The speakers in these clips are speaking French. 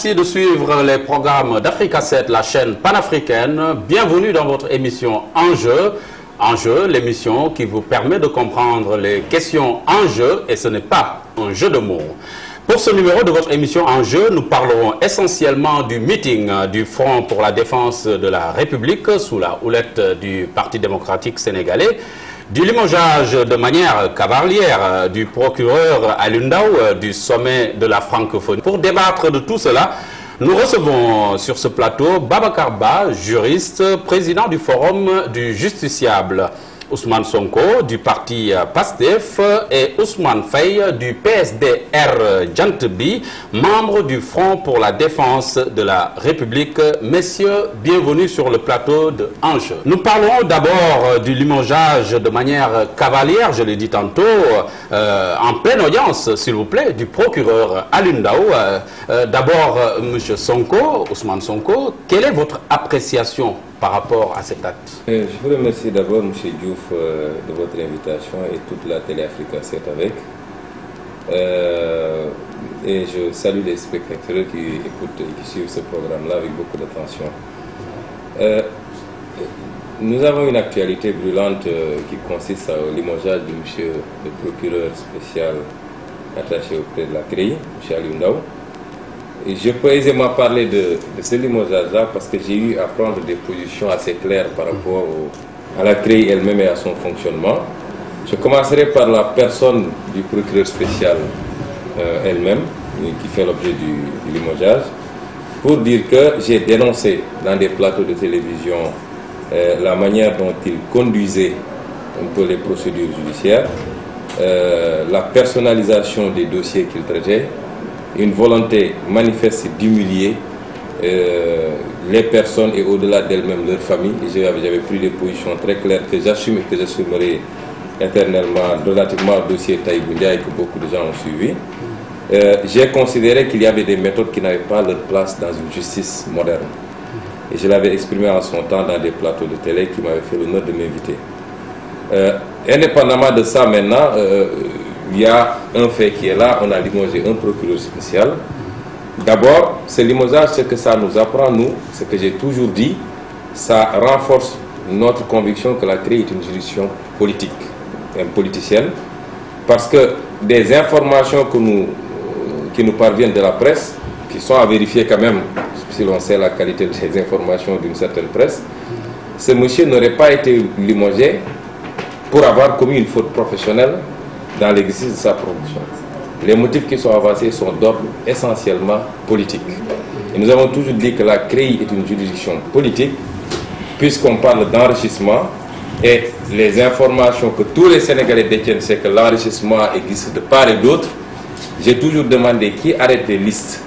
Merci de suivre les programmes d'Africa 7, la chaîne panafricaine. Bienvenue dans votre émission Enjeu. Enjeu, l'émission qui vous permet de comprendre les questions en jeu, et ce n'est pas un jeu de mots. Pour ce numéro de votre émission Enjeu, nous parlerons essentiellement du meeting du Front pour la défense de la République sous la houlette du Parti démocratique sénégalais, du limogeage de manière cavalière du procureur Alioune Ndao, du sommet de la francophonie. Pour débattre de tout cela, nous recevons sur ce plateau Babacar Ba, juriste, président du Forum du Justiciable, Ousmane Sonko du parti PASTEF et Ousmane Faye du PSDR Djantbi, membre du Front pour la défense de la République. Messieurs, bienvenue sur le plateau de Enjeu. Nous parlerons d'abord du limogeage de manière cavalière, je l'ai dit tantôt, en pleine audience, s'il vous plaît, du procureur Alioune Ndao. D'abord, M. Sonko, Ousmane Sonko, quelle est votre appréciation par rapport à cet acte? Je vous remercie d'abord, M. Diouf, de votre invitation et toute la télé Africa 7 avec. Et je salue les spectateurs qui écoutent et qui suivent ce programme-là avec beaucoup d'attention. Nous avons une actualité brûlante qui consiste au limogeage de M. le procureur spécial attaché auprès de la CREI, M. Alioune Ndao. Et je peux aisément parler de ce limogeage-là parce que j'ai eu à prendre des positions assez claires par rapport à la CREI elle-même et à son fonctionnement. Je commencerai par la personne du procureur spécial elle-même, qui fait l'objet du limogeage, pour dire que j'ai dénoncé dans des plateaux de télévision la manière dont il conduisait un peu les procédures judiciaires, la personnalisation des dossiers qu'il traitait, une volonté manifeste d'humilier les personnes et au-delà d'elles-mêmes leur famille. Et j'avais pris des positions très claires que j'assume et que j'assumerai éternellement relativement au dossier Taïb Ndiaye que beaucoup de gens ont suivi. J'ai considéré qu'il y avait des méthodes qui n'avaient pas leur place dans une justice moderne. Et je l'avais exprimé en son temps dans des plateaux de télé qui m'avaient fait l'honneur de m'inviter. Indépendamment de ça maintenant, il y a un fait qui est là, on a limogé un procureur spécial. D'abord, ce limogeage, ce que ça nous apprend, nous, ce que j'ai toujours dit, ça renforce notre conviction que la CREI est une juridiction politique, politicienne, parce que des informations qui nous parviennent de la presse, qui sont à vérifier quand même, si l'on sait la qualité des informations d'une certaine presse, ce monsieur n'aurait pas été limogé pour avoir commis une faute professionnelle dans l'exercice de sa profession. Les motifs qui sont avancés sont d'ordre essentiellement politique. Et nous avons toujours dit que la CREI est une juridiction politique, puisqu'on parle d'enrichissement, et les informations que tous les Sénégalais détiennent, c'est que l'enrichissement existe de part et d'autre. J'ai toujours demandé qui arrête les listes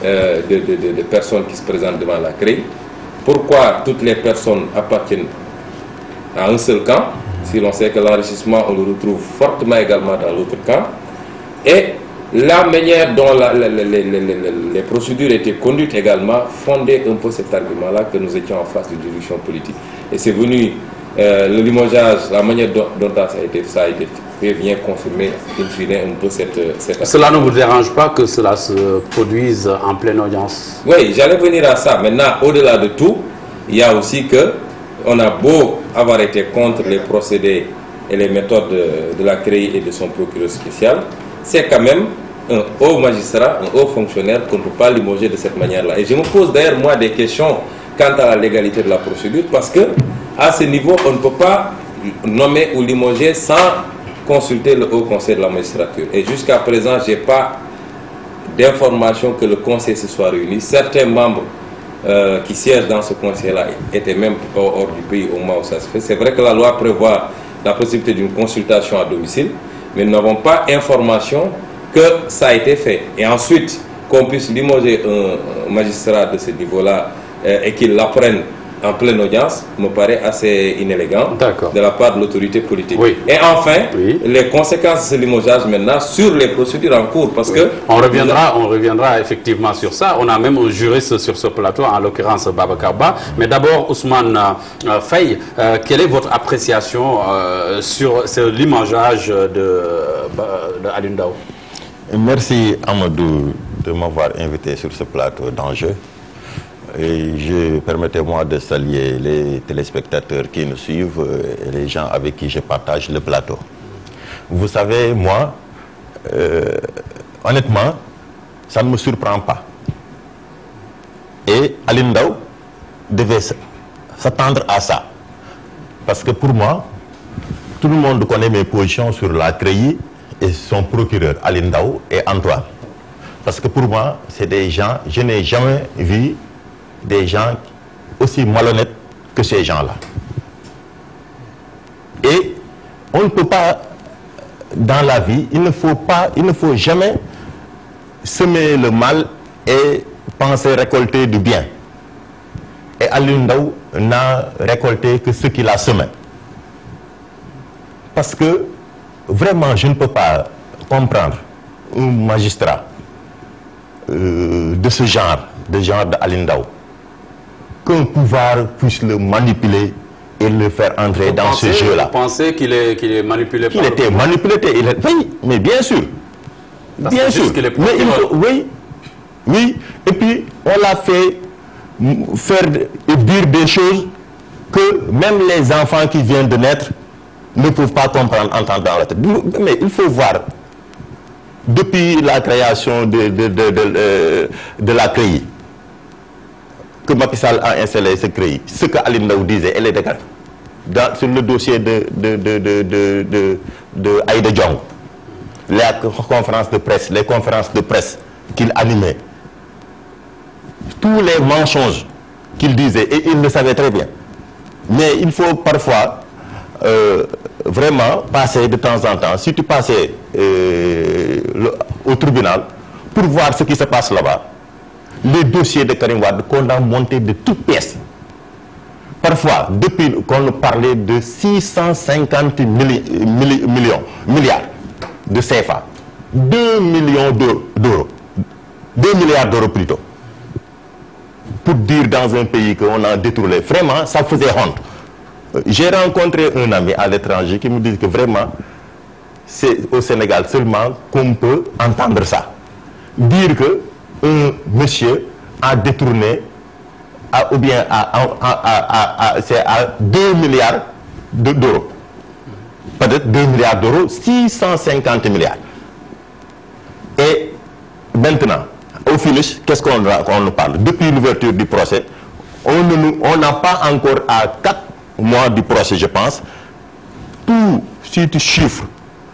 de personnes qui se présentent devant la CREI, pourquoi toutes les personnes appartiennent à un seul camp, si l'on sait que l'enrichissement, on le retrouve fortement également dans l'autre camp, et la manière dont les procédures étaient conduites également fondait un peu cet argument-là que nous étions en face d'une juridiction politique. Et c'est venu, le limogeage, la manière dont ça a été fait vient confirmer in fine un peu cette Cela ne vous dérange pas que cela se produise en pleine audience? Oui, j'allais venir à ça. Maintenant, au-delà de tout, il y a aussi que on a beau avoir été contre les procédés et les méthodes de la CREI et de son procureur spécial, c'est quand même un haut magistrat, un haut fonctionnaire qu'on ne peut pas limoger de cette manière-là. Et je me pose d'ailleurs moi des questions quant à la légalité de la procédure, parce que à ce niveau, on ne peut pas nommer ou limoger sans consulter le Haut Conseil de la magistrature. Et jusqu'à présent, je n'ai pas d'information que le Conseil se soit réuni. Certains membres qui siègent dans ce conseil-là étaient même hors du pays au moment où ça se fait. C'est vrai que la loi prévoit la possibilité d'une consultation à domicile, mais nous n'avons pas information que ça a été fait. Et ensuite, qu'on puisse limoger un magistrat de ce niveau-là et qu'il l'apprenne en pleine audience, me paraît assez inélégant de la part de l'autorité politique. Oui. Et enfin, les conséquences de ce limogeage maintenant sur les procédures en cours, parce que... On reviendra effectivement sur ça. On a même un juriste sur ce plateau, en l'occurrence Babacar Ba. Mais d'abord, Ousmane Faye, quelle est votre appréciation sur ce limogeage de Alioune Ndao? Merci Amadou de m'avoir invité sur ce plateau d'Enjeux. Et permettez-moi de saluer les téléspectateurs qui nous suivent et les gens avec qui je partage le plateau. Vous savez, moi, honnêtement, ça ne me surprend pas. Et Alioune Ndao devait s'attendre à ça. Parce que pour moi, tout le monde connaît mes positions sur la CREI et son procureur, Alioune Ndao et Antoine. Parce que pour moi, c'est des gens, je n'ai jamais vu des gens aussi malhonnêtes que ces gens-là. Et on ne peut pas, dans la vie, il ne faut jamais semer le mal et penser récolter du bien. Et Alioune Ndao n'a récolté que ce qu'il a semé. Parce que vraiment, je ne peux pas comprendre un magistrat de ce genre, d'Alioune Ndao, qu'un pouvoir puisse le manipuler et le faire entrer dans ce jeu-là. Vous pensez qu'il est manipulé par... Qu'il était manipulé, oui, mais bien sûr. Bien sûr. Mais il faut, oui. Et puis, on l'a fait faire et dire des choses que même les enfants qui viennent de naître ne peuvent pas comprendre, entendre dans la tête. Mais il faut voir, depuis la création de la CREI, que Macky Sall a installé ce CREI, ce que Alioune Ndao disait, elle est déclarée. Sur le dossier de Aïda Diong, les conférences de presse qu'il animait, tous les mensonges qu'il disait, et il le savait très bien. Mais il faut parfois vraiment passer de temps en temps, si tu passais au tribunal, pour voir ce qui se passe là-bas. Les dossiers de Karim Wade qu'on a montés de toutes pièces. Parfois, depuis qu'on parlait de 650 milliards de CFA, 2 millions d'euros, 2 milliards d'euros plutôt, pour dire dans un pays qu'on a détourné. Vraiment, ça faisait honte. J'ai rencontré un ami à l'étranger qui me dit que vraiment, c'est au Sénégal seulement qu'on peut entendre ça. Dire que un monsieur a détourné ou bien c'est à 2 milliards d'euros. Peut-être 2 milliards d'euros, 650 milliards. Et maintenant, au finish, qu'est-ce qu'on nous parle? Depuis l'ouverture du procès, on n'a pas encore à 4 mois du procès, je pense. Tout, si tu chiffres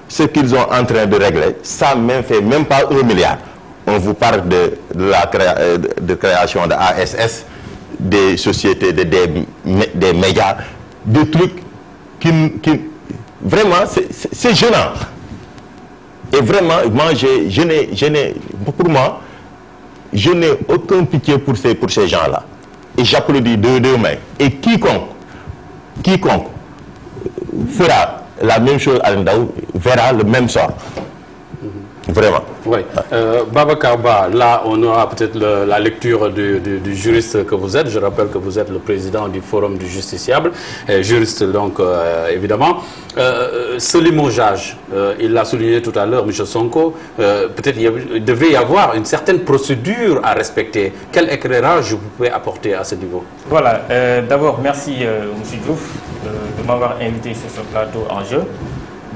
ce qu'ils sont en train de régler, ça ne fait même pas 1 milliard. On vous parle de la création de ASS, des sociétés, des médias, des trucs qui vraiment, c'est gênant. Et vraiment, moi, pour moi, je n'ai aucun pitié pour ces gens-là. Et j'applaudis de deux mains. Et quiconque fera la même chose à Ndao verra le même sort. Vraiment. Oui. Babacar Ba, là, on aura peut-être la lecture du juriste que vous êtes. Je rappelle que vous êtes le président du Forum du Justiciable, juriste donc, évidemment. Ce limogeage, il l'a souligné tout à l'heure, M. Sonko, peut-être il devait y avoir une certaine procédure à respecter. Quel éclairage vous pouvez apporter à ce niveau? Voilà. D'abord, merci, M. Diouf, de m'avoir invité sur ce plateau en jeu.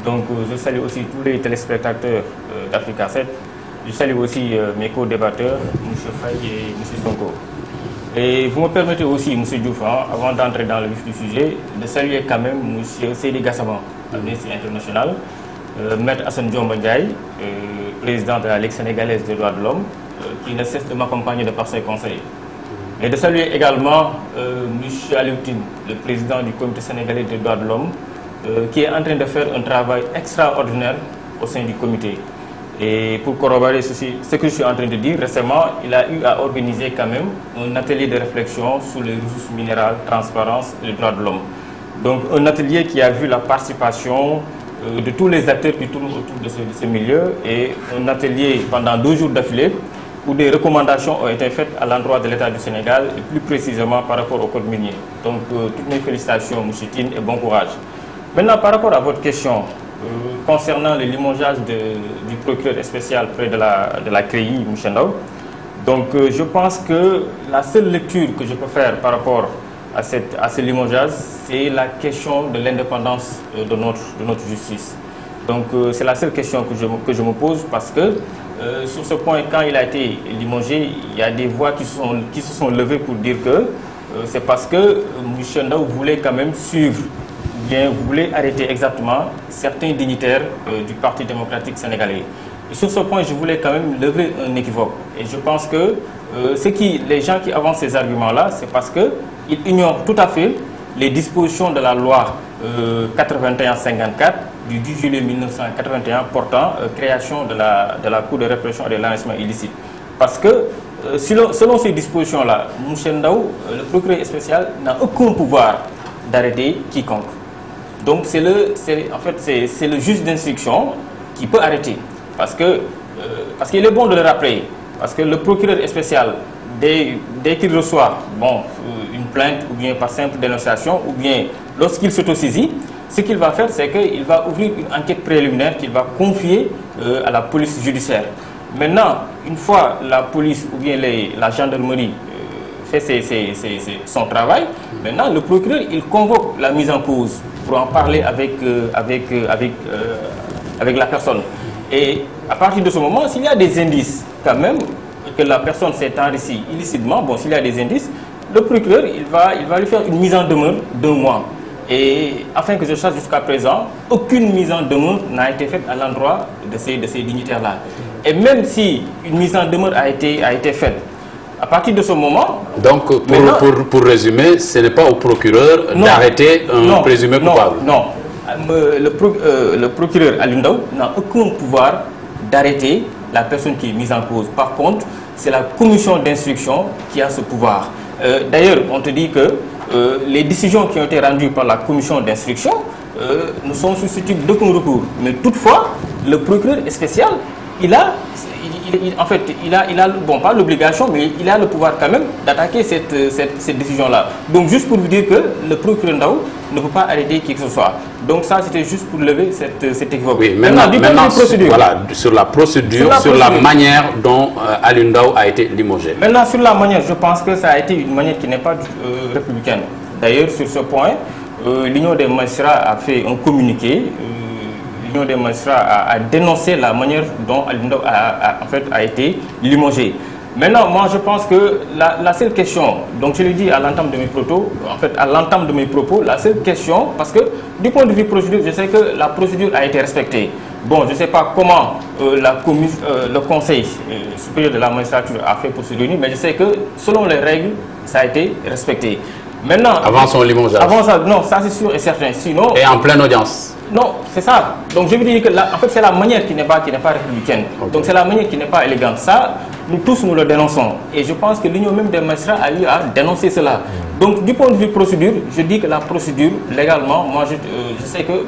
Donc, je salue aussi tous les téléspectateurs d'Africa 7. Je salue aussi mes co-débatteurs, M. Faye et M. Sonko. Et vous me permettez aussi, M. Diouf, avant d'entrer dans le vif du sujet, de saluer quand même M. Seydi Gassama, Amnesty International, Maître Hassan Diomba Ndiaye, président de la Ligue sénégalaise des droits de l'homme, qui ne cesse de m'accompagner de par ses conseils. Et de saluer également M. Alioutine, le président du Comité sénégalais des droits de l'homme, qui est en train de faire un travail extraordinaire au sein du comité. Et pour corroborer ce que je suis en train de dire, récemment, il a eu à organiser quand même un atelier de réflexion sur les ressources minérales, transparence et les droits de l'homme. Donc un atelier qui a vu la participation de tous les acteurs qui tournent autour de ce milieu, et un atelier pendant 2 jours d'affilée où des recommandations ont été faites à l'endroit de l'État du Sénégal et plus précisément par rapport au code minier. Donc toutes mes félicitations, M. Tine, et bon courage. Maintenant, par rapport à votre question, concernant le limogeage du procureur spécial près de la CREI, M. Ndao. Donc je pense que la seule lecture que je peux faire par rapport à ce limogeage, c'est la question de l'indépendance de notre justice. Donc c'est la seule question que je me pose, parce que sur ce point, quand il a été limogé, il y a des voix qui se sont levées pour dire que c'est parce que M. Ndao voulait quand même suivre, bien voulait arrêter exactement certains dignitaires du Parti démocratique sénégalais. Et sur ce point, je voulais quand même lever un équivoque. Et je pense que les gens qui avancent ces arguments-là, c'est parce qu'ils ignorent tout à fait les dispositions de la loi 81-54 du 10 juillet 1981 portant création de la Cour de répression et de l'enrichissement illicite. Parce que selon ces dispositions-là, M. Ndao, le procureur spécial, n'a aucun pouvoir d'arrêter quiconque. Donc c'est le juge d'instruction qui peut arrêter. Parce qu'il est bon de le rappeler. Parce que le procureur spécial, dès qu'il reçoit une plainte, ou bien par simple dénonciation, ou bien lorsqu'il s'autosaisit, ce qu'il va faire, c'est qu'il va ouvrir une enquête préliminaire qu'il va confier à la police judiciaire. Maintenant, une fois la police ou bien la gendarmerie fait son travail, maintenant le procureur, il convoque la mise en cause pour en parler avec la personne. Et à partir de ce moment, s'il y a des indices quand même que la personne s'est enrichie illicitement, s'il y a des indices, le procureur, il va lui faire une mise en demeure d'1 mois. Et afin que je sache, jusqu'à présent, aucune mise en demeure n'a été faite à l'endroit de ces dignitaires-là. Et même si une mise en demeure a été faite, à partir de ce moment... Donc, pour résumer, ce n'est pas au procureur d'arrêter un présumé coupable. Non. Le procureur Aliou Ndao n'a aucun pouvoir d'arrêter la personne qui est mise en cause. Par contre, c'est la commission d'instruction qui a ce pouvoir. D'ailleurs, on te dit que les décisions qui ont été rendues par la commission d'instruction ne sont susceptibles d'aucun recours. Mais toutefois, le procureur spécial, il a pas l'obligation, mais il a le pouvoir quand même d'attaquer cette décision-là. Donc juste pour vous dire que le procureur Ndao ne peut pas arrêter qui que ce soit. Donc ça, c'était juste pour lever cette équivoque. Oui, maintenant voilà, sur la procédure, sur la manière dont Aliou Ndao a été limogé. Maintenant, sur la manière, je pense que ça a été une manière qui n'est pas républicaine. D'ailleurs, sur ce point, l'Union des magistrats a fait un communiqué. L'Union des magistrats a dénoncé la manière dont Aliou Ndao a été limogé. Maintenant, moi je pense que la seule question, donc je l'ai dit à l'entame de mes propos, la seule question, parce que du point de vue procédure, je sais que la procédure a été respectée. Bon, je ne sais pas comment le Conseil supérieur de la magistrature a fait pour se réunir, mais je sais que selon les règles, ça a été respecté. Maintenant, avant son limogeage. Avant ça, non, ça c'est sûr et certain. Sinon, et en pleine audience. Non, c'est ça. Donc je veux dire que en fait c'est la manière qui n'est pas républicaine. Okay. Donc c'est la manière qui n'est pas élégante. Ça, nous tous nous le dénonçons. Et je pense que l'Union même des magistrats a eu à dénoncer cela. Donc du point de vue procédure, je dis que la procédure, légalement, moi je sais que,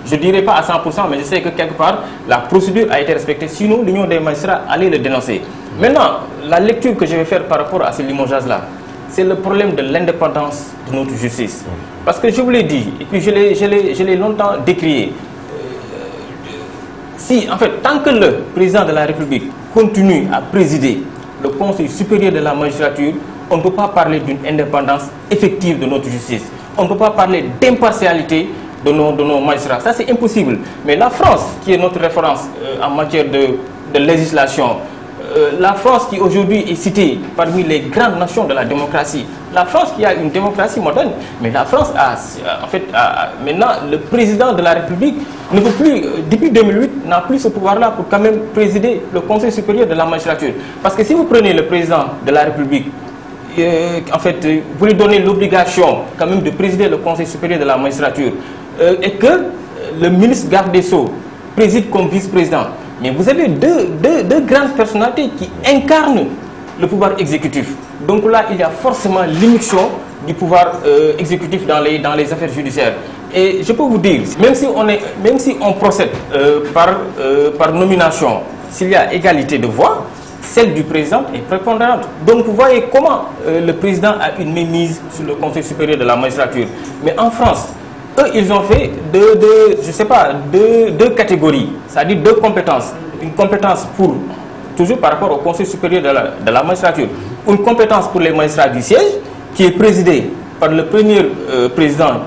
je ne dirais pas à 100%, mais je sais que quelque part, la procédure a été respectée. Sinon, l'Union des magistrats allait le dénoncer. Maintenant, la lecture que je vais faire par rapport à ce limogeage-là, c'est le problème de l'indépendance de notre justice. Parce que je vous l'ai dit, et puis je l'ai longtemps décrié. En fait, tant que le président de la République continue à présider le Conseil supérieur de la magistrature, on ne peut pas parler d'une indépendance effective de notre justice. On ne peut pas parler d'impartialité de nos magistrats. Ça, c'est impossible. Mais la France, qui est notre référence en matière de législation, la France qui aujourd'hui est citée parmi les grandes nations de la démocratie, la France qui a une démocratie moderne, mais la France maintenant le président de la République ne peut plus, depuis 2008, n'a plus ce pouvoir-là pour quand même présider le Conseil supérieur de la magistrature. Parce que si vous prenez le président de la République, vous lui donnez l'obligation quand même de présider le Conseil supérieur de la magistrature, et que le ministre garde des Sceaux préside comme vice-président. Mais vous avez deux grandes personnalités qui incarnent le pouvoir exécutif. Donc là, il y a forcément l'immixtion du pouvoir exécutif dans les affaires judiciaires. Et je peux vous dire, même si on procède par nomination, s'il y a égalité de voix, celle du président est prépondérante. Donc vous voyez comment le président a une mainmise sur le Conseil supérieur de la magistrature. Mais en France, eux, ils ont fait deux catégories, c'est-à-dire deux compétences. Une compétence toujours par rapport au Conseil supérieur de la magistrature, une compétence pour les magistrats du siège, qui est présidée par le premier président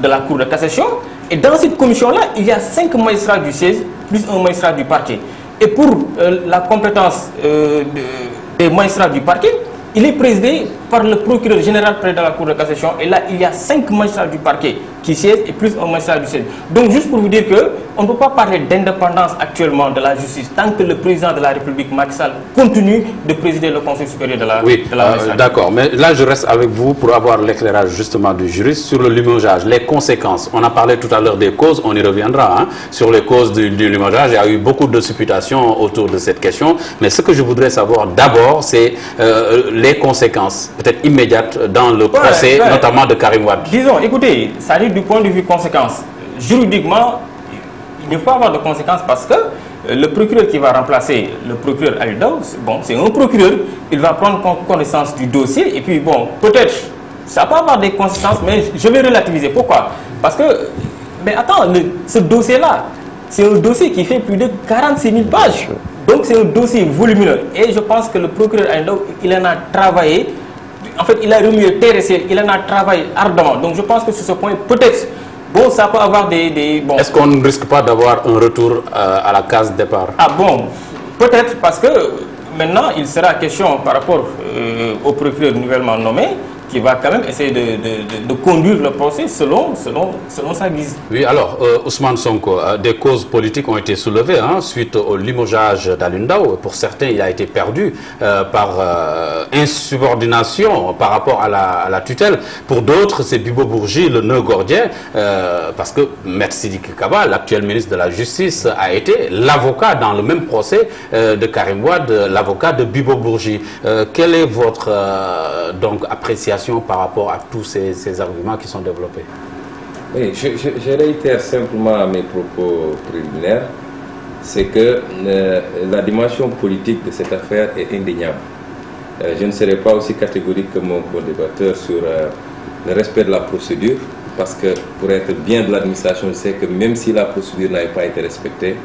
de la Cour de cassation. Et dans cette commission-là, il y a 5 magistrats du siège, plus un magistrat du parquet. Et pour la compétence des magistrats du parquet, il est présidé par le procureur général près de la Cour de cassation. Et là, il y a 5 magistrats du parquet qui siègent et plus un magistrat du siège. Donc, juste pour vous dire qu'on ne peut pas parler d'indépendance actuellement de la justice tant que le président de la République, Macky Sall, continue de présider le Conseil supérieur de la magistrature. D'accord, mais là, je reste avec vous pour avoir l'éclairage justement du juriste sur le limogeage, les conséquences. On a parlé tout à l'heure des causes, on y reviendra. Hein, sur les causes du limogeage, il y a eu beaucoup de supputations autour de cette question. Mais ce que je voudrais savoir d'abord, c'est les conséquences, peut-être immédiates, dans le procès, notamment de Karim Wade. Disons, écoutez, ça arrive du point de vue conséquences. Juridiquement, il ne faut pas avoir de conséquences parce que le procureur qui va remplacer le procureur Ali Ndao, bon, c'est un procureur, il va prendre connaissance du dossier et puis bon, peut-être, ça peut avoir des conséquences, mais je vais relativiser. Pourquoi? Parce que, mais attends, ce dossier-là, c'est un dossier qui fait plus de 46 000 pages. Donc c'est un dossier volumineux. Et je pense que le procureur Ali Ndao, il en a travaillé. En fait, il a remué terre et ciel, il en a travaillé ardemment. Donc je pense que sur ce point, peut-être, bon, ça peut avoir des bon. Est-ce qu'on ne risque pas d'avoir un retour à la case départ? Ah bon, peut-être parce que maintenant, il sera question par rapport au procureur nouvellement nommé, qui va quand même essayer de conduire le procès selon sa guise. Oui, alors, Ousmane Sonko, des causes politiques ont été soulevées suite au limogeage d'Ali Ndao. Pour certains, il a été perdu par insubordination par rapport à la tutelle. Pour d'autres, c'est Bibo Bourgi, le nœud gordien, parce que Maître Sidiki Kaba, l'actuel ministre de la Justice, a été l'avocat dans le même procès de Karim Wade, l'avocat de Bibo Bourgi. Quelle est votre donc appréciation par rapport à tous ces arguments qui sont développés? Oui, je réitère simplement mes propos préliminaires. C'est que la dimension politique de cette affaire est indéniable. Je ne serai pas aussi catégorique que mon co-débatteur sur le respect de la procédure, parce que pour être bien de l'administration, je sais que même si la procédure n'avait pas été respectée,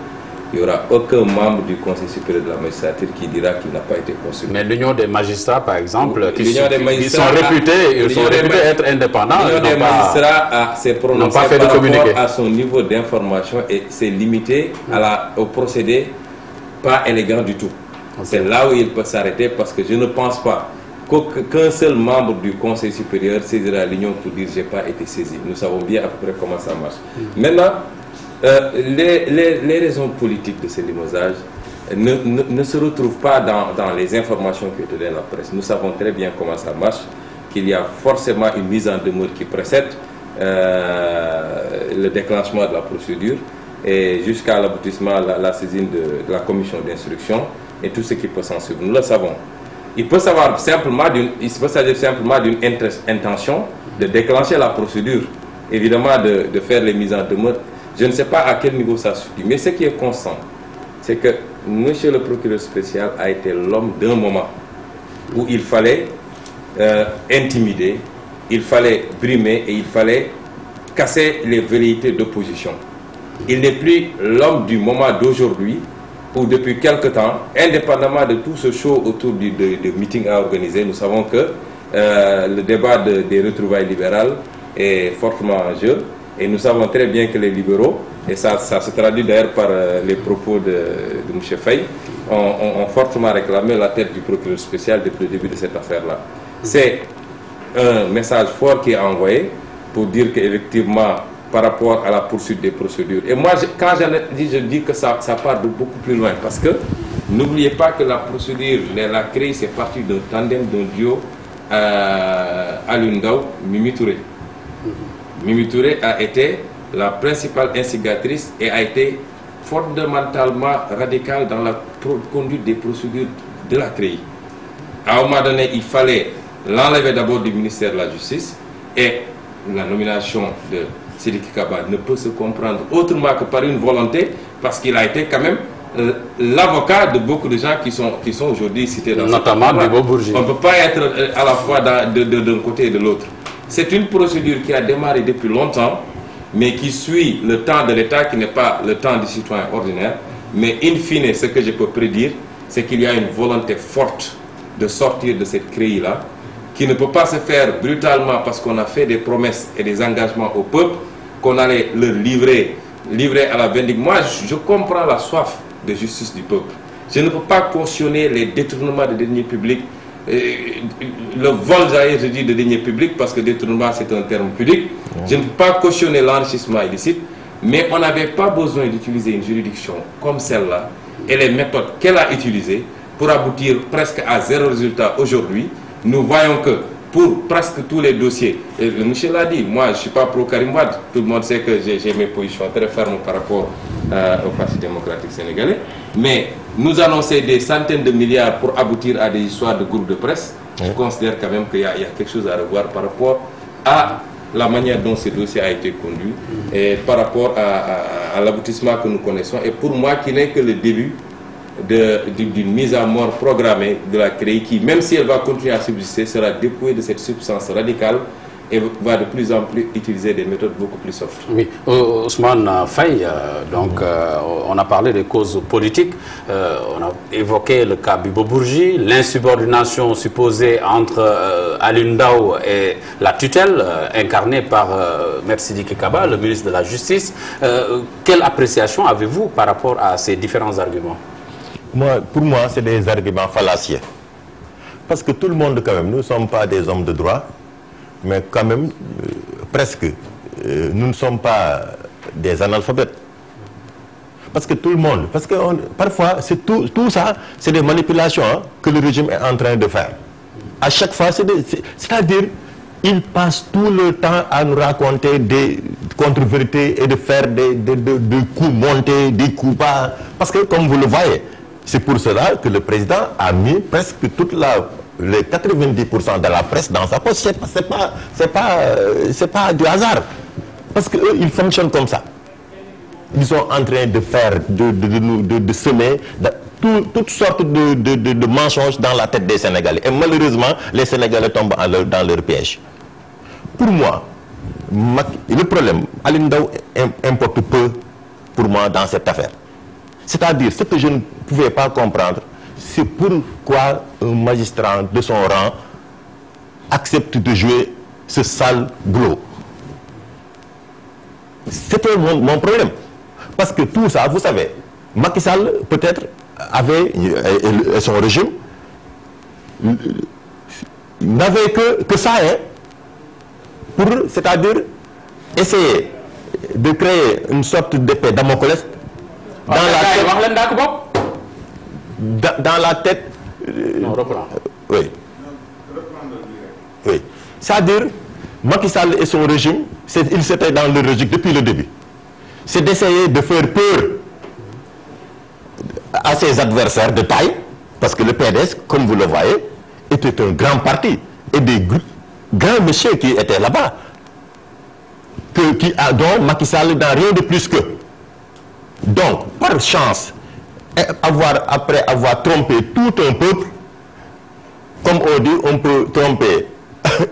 il n'y aura aucun membre du Conseil supérieur de la magistrature qui dira qu'il n'a pas été consulté. Mais l'Union des magistrats, par exemple, qui sont réputés être indépendants, l'Union des magistrats s'est prononcée par rapport à son niveau d'information et s'est limité au procédé pas élégant du tout. Okay. C'est là où il peut s'arrêter parce que je ne pense pas qu'un seul membre du Conseil supérieur saisira l'Union pour dire « j'ai pas été saisi ». Nous savons bien à peu près comment ça marche. Maintenant, les raisons politiques de ce limogeage ne se retrouvent pas dans les informations qui étaient dans la presse. Nous savons très bien comment ça marche, qu'il y a forcément une mise en demeure qui précède le déclenchement de la procédure et jusqu'à l'aboutissement, la saisine de la commission d'instruction et tout ce qui peut s'en suivre. Nous le savons. Il peut s'agir simplement d'une intention de déclencher la procédure, évidemment de faire les mises en demeure. Je ne sais pas à quel niveau ça suffit, mais ce qui est constant, c'est que monsieur le procureur spécial a été l'homme d'un moment où il fallait intimider, il fallait brimer et il fallait casser les velléités d'opposition. Il n'est plus l'homme du moment d'aujourd'hui où depuis quelque temps, indépendamment de tout ce show autour de meetings à organiser, nous savons que le débat des retrouvailles libérales est fortement en jeu. Et nous savons très bien que les libéraux, et ça se traduit d'ailleurs par les propos de M. Faye, ont fortement réclamé la tête du procureur spécial depuis le début de cette affaire-là. C'est un message fort qui est envoyé pour dire qu'effectivement, par rapport à la poursuite des procédures. Et moi, quand je dis que ça part de beaucoup plus loin, parce que n'oubliez pas que la procédure, la CREI, c'est parti d'un tandem, d'un duo Ali Ndao, Mimi Touré. Mimi Touré a été la principale instigatrice et a été fondamentalement radicale dans la conduite des procédures de la CREI. À un moment donné, il fallait l'enlever d'abord du ministère de la Justice et la nomination de Sidiki Kaba ne peut se comprendre autrement que par une volonté, parce qu'il a été quand même l'avocat de beaucoup de gens qui sont aujourd'hui cités dans notamment Bibo Bourgi. On ne peut pas être à la fois d'un côté et de l'autre. C'est une procédure qui a démarré depuis longtemps mais qui suit le temps de l'État, qui n'est pas le temps du citoyen ordinaire. Mais in fine, ce que je peux prédire, c'est qu'il y a une volonté forte de sortir de cette crise-là, qui ne peut pas se faire brutalement parce qu'on a fait des promesses et des engagements au peuple, qu'on allait leur livrer à la vindicte. Moi, je comprends la soif de justice du peuple. Je ne peux pas cautionner les détournements de deniers publics, le vol, je dis, de deniers publics, parce que détournement, c'est un terme public. Je ne peux pas cautionner l'enrichissement illicite, mais on n'avait pas besoin d'utiliser une juridiction comme celle-là et les méthodes qu'elle a utilisées pour aboutir presque à zéro résultat aujourd'hui. Nous voyons que pour presque tous les dossiers, et le monsieur l'a dit, moi je ne suis pas pro-Karim Wade, tout le monde sait que j'ai mes positions très fermes par rapport au Parti démocratique sénégalais, mais nous annoncer des centaines de milliards pour aboutir à des histoires de groupes de presse, je considère quand même qu'il y a quelque chose à revoir par rapport à la manière dont ce dossier a été conduit et par rapport à l'aboutissement que nous connaissons. Et pour moi, qui n'est que le début d'une mise à mort programmée de la CREI qui, même si elle va continuer à subsister, sera dépouillée de cette substance radicale et va de plus en plus utiliser des méthodes beaucoup plus soft. Oui, Ousmane Faye, on a parlé des causes politiques, on a évoqué le cas Bibo Bourgi, l'insubordination supposée entre Alioune Ndao et la tutelle, incarnée par Maître Sidiki Kaba, le ministre de la Justice. Quelle appréciation avez-vous par rapport à ces différents arguments? Pour moi, c'est des arguments fallacieux. Parce que tout le monde, quand même, nous ne sommes pas des hommes de droit, mais quand même, presque, nous ne sommes pas des analphabètes. Parce que tout le monde, parce que parfois, tout ça, c'est des manipulations que le régime est en train de faire. À chaque fois, c'est-à-dire, il passe tout le temps à nous raconter des contre-vérités et de faire des coups montés, des coups bas. Parce que, comme vous le voyez, c'est pour cela que le président a mis presque les 90% de la presse dans sa pochette. C'est pas du hasard. Parce qu'eux, ils fonctionnent comme ça. Ils sont en train de faire, de semer toutes sortes de mensonges dans la tête des Sénégalais. Et malheureusement, les Sénégalais tombent dans leur piège. Pour moi, le problème, Alioune Ndao importe peu pour moi dans cette affaire. C'est-à-dire, ce que je ne pouvais pas comprendre, c'est pourquoi un magistrat de son rang accepte de jouer ce sale boulot. C'était mon problème. Parce que tout ça, vous savez, Macky Sall peut-être avait, et son régime, n'avait que ça, c'est-à-dire essayer de créer une sorte d'épée Damoclès dans la tête. Non, reprends. Oui. Oui. C'est-à-dire, Macky Sall et son régime, ils étaient dans le logique depuis le début. C'est d'essayer de faire peur à ses adversaires de taille, parce que le PDS, comme vous le voyez, était un grand parti, et des grands messieurs qui étaient là-bas, dont Macky Sall n'a rien de plus que. Donc, par chance, après avoir trompé tout un peuple, comme on dit, on peut tromper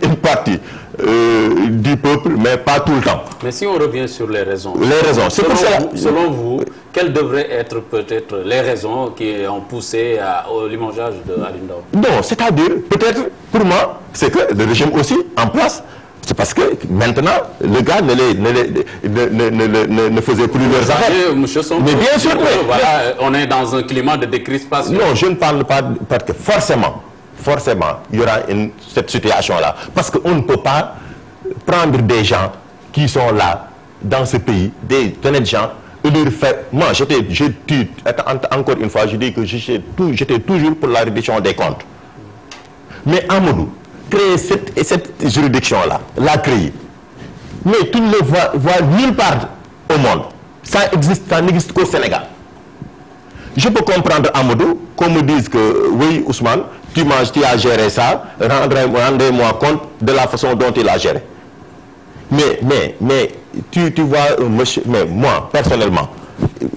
une partie du peuple, mais pas tout le temps. Mais si on revient sur les raisons. Les raisons. Selon vous, quelles devraient être peut-être les raisons qui ont poussé au limogeage de Alioune Ndao? Non, c'est-à-dire, peut-être, pour moi, c'est que le régime aussi, en place, c'est parce que maintenant, le gars ne faisait plus leurs affaires. Mais bien sûr, voilà, on est dans un climat de décrispation. Non, je ne parle pas parce que forcément, il y aura cette situation-là. Parce qu'on ne peut pas prendre des gens qui sont là, dans ce pays, des honnêtes gens, et leur faire... Moi, encore une fois, je dis que j'étais toujours pour la réduction des comptes. Mais Amadou, créer cette juridiction-là, l'a créée. Mais tu ne le vois nulle part au monde. Ça n'existe qu'au Sénégal. Je peux comprendre Amadou, qu'on me dise que, oui, Ousmane, tu as géré ça, rendez-moi compte de la façon dont il a géré. Mais tu vois, monsieur, mais moi, personnellement,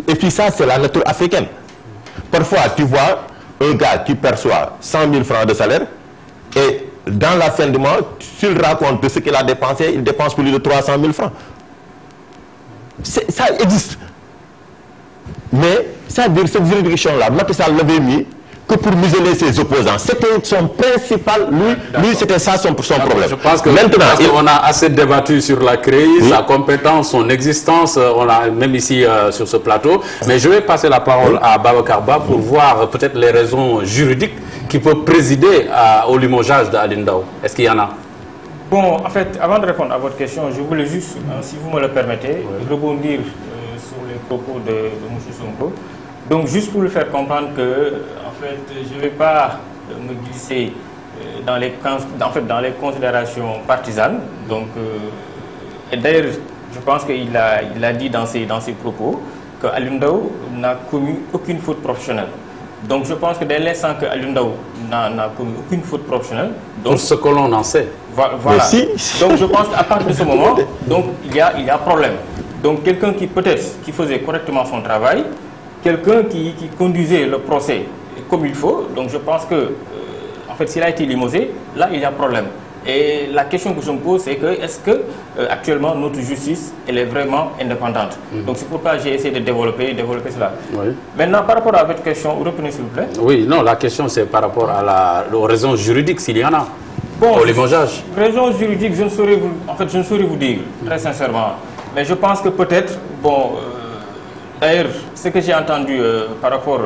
et puis ça, c'est la nature africaine. Parfois, tu vois un gars qui perçoit 100 000 francs de salaire, et dans la fin du mois, s'il raconte de ce qu'il a dépensé, il dépense plus de 300 000 francs. ça existe. Mais ça veut dire cette juridiction-là, Macky Sall l'avait mis que pour museler ses opposants. C'était son principal, lui c'était ça son problème. Je pense que maintenant, on a assez débattu sur la crise, sa compétence, son existence, on l'a même ici sur ce plateau. Mais je vais passer la parole à Babacar Ba pour voir peut-être les raisons juridiques qui peuvent présider au limogeage d'Ali Ndao. Est-ce qu'il y en a? Bon, en fait, avant de répondre à votre question, je voulais juste, si vous me le permettez, rebondir sur les propos de M. Sonko. Donc, juste pour lui faire comprendre que, en fait, je ne vais pas me glisser dans les considérations partisanes. Donc, et d'ailleurs, je pense qu'il a dit dans ses propos que Ali Ndao n'a commis aucune faute professionnelle. Donc, je pense que dès l'instant que Ali Ndao n'a commis aucune faute professionnelle, donc, pour ce que l'on en sait. Voilà. Donc, je pense qu'à partir de ce moment, donc, il y a problème. Donc, quelqu'un qui peut-être qui faisait correctement son travail, quelqu'un qui conduisait le procès comme il faut, donc je pense que, en fait, s'il a été limogé, là, il y a problème. Et la question que je me pose, c'est que, est-ce que, actuellement, notre justice, elle est vraiment indépendante? Donc, c'est pourquoi j'ai essayé de développer cela. Oui. Maintenant, par rapport à votre question, reprenez s'il vous plaît. Oui, non, la question, c'est par rapport aux raisons juridiques, s'il y en a, bon, au limogeage. Raisons juridiques, je ne saurais vous dire, très sincèrement. Mais je pense que peut-être, bon... D'ailleurs, ce que j'ai entendu par rapport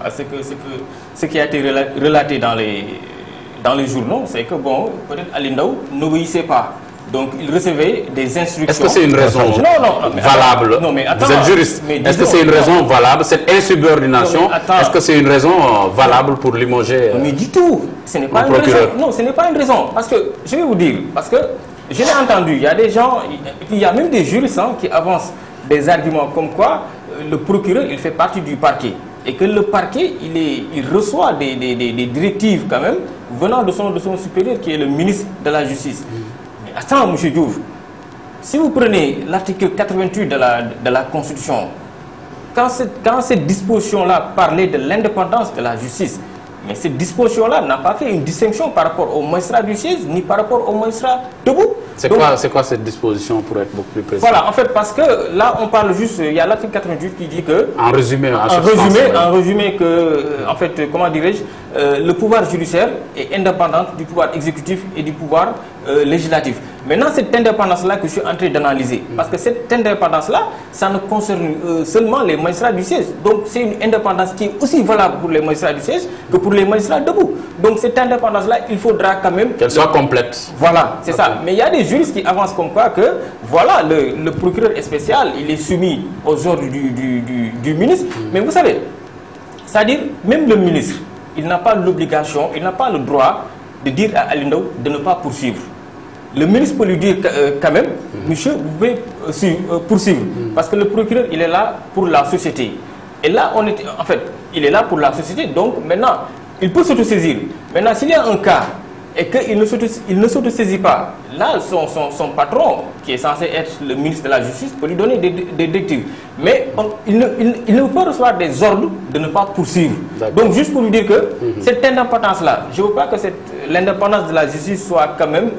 à ce qui a été relaté dans les journaux, c'est que bon, peut-être Ali Ndao n'obéissait pas. Donc il recevait des instructions. Est-ce que c'est une raison valable? Non, mais attends, vous êtes juriste. Est-ce que c'est une raison valable, cette insubordination? Est-ce que c'est une raison valable pour limoger mais du tout, ce n'est pas une raison. Non, ce n'est pas une raison. Parce que, je vais vous dire, parce que je l'ai entendu, il y a des gens, et puis il y a même des juristes qui avancent des arguments comme quoi le procureur il fait partie du parquet et que le parquet il reçoit des directives quand même venant de son supérieur qui est le ministre de la Justice. Mais attends, M. Diouf, si vous prenez l'article 88 de la Constitution, quand cette disposition-là parlait de l'indépendance de la justice, mais cette disposition-là n'a pas fait une distinction par rapport au magistrat du siège ni par rapport au magistrat debout. C'est quoi cette disposition pour être beaucoup plus précis? Voilà, en fait, parce que là, on parle juste, il y a l'article 88 qui dit que... En résumé, que, en fait, comment dirais-je, le pouvoir judiciaire est indépendant du pouvoir exécutif et du pouvoir législatif. Maintenant, cette indépendance-là que je suis en train d'analyser, parce que cette indépendance-là, ça ne concerne seulement les magistrats du siège. Donc, c'est une indépendance qui est aussi valable pour les magistrats du siège que pour les magistrats debout. Donc, cette indépendance-là, il faudra quand même... Qu'elle soit complète. Voilà, c'est ça. Mais il y a des juristes qui avancent comme quoi que, voilà, le procureur spécial, il est soumis aux ordres du ministre. Mais vous savez, c'est-à-dire, même le ministre, il n'a pas l'obligation, il n'a pas le droit de dire à Ali Ndao de ne pas poursuivre. Le ministre peut lui dire quand même, monsieur, vous pouvez poursuivre. Parce que le procureur, il est là pour la société. Et là, en fait, il est là pour la société. Donc, maintenant, il peut s'autosaisir. Maintenant, s'il y a un cas et qu'il ne s'autosaisit pas, là, son patron, qui est censé être le ministre de la Justice, peut lui donner des directives. Mais il ne peut pas recevoir des ordres de ne pas poursuivre. Donc, juste pour vous dire que cette indépendance-là, je ne veux pas que l'indépendance de la justice soit quand même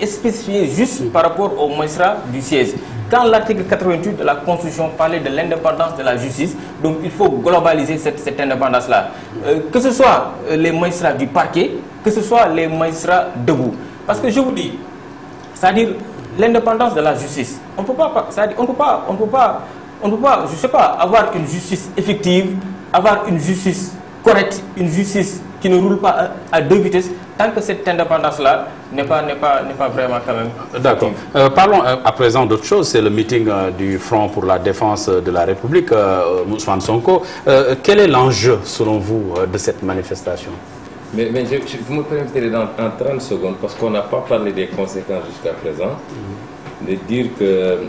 spécifiée juste par rapport au magistrat du siège. Quand l'article 88 de la Constitution parlait de l'indépendance de la justice, donc il faut globaliser cette indépendance-là. Que ce soit les magistrats du parquet, que ce soit les magistrats debout. Parce que je vous dis, c'est-à-dire l'indépendance de la justice, on ne peut pas, je sais pas, avoir une justice effective, avoir une justice correcte, une justice qui ne roule pas à deux vitesses, tant que cette indépendance-là n'est pas vraiment quand même... D'accord. Parlons à présent d'autre chose, c'est le meeting du Front pour la défense de la République, Ousmane Sonko. Quel est l'enjeu, selon vous, de cette manifestation? Mais vous me permettez en 30 secondes, parce qu'on n'a pas parlé des conséquences jusqu'à présent, de dire que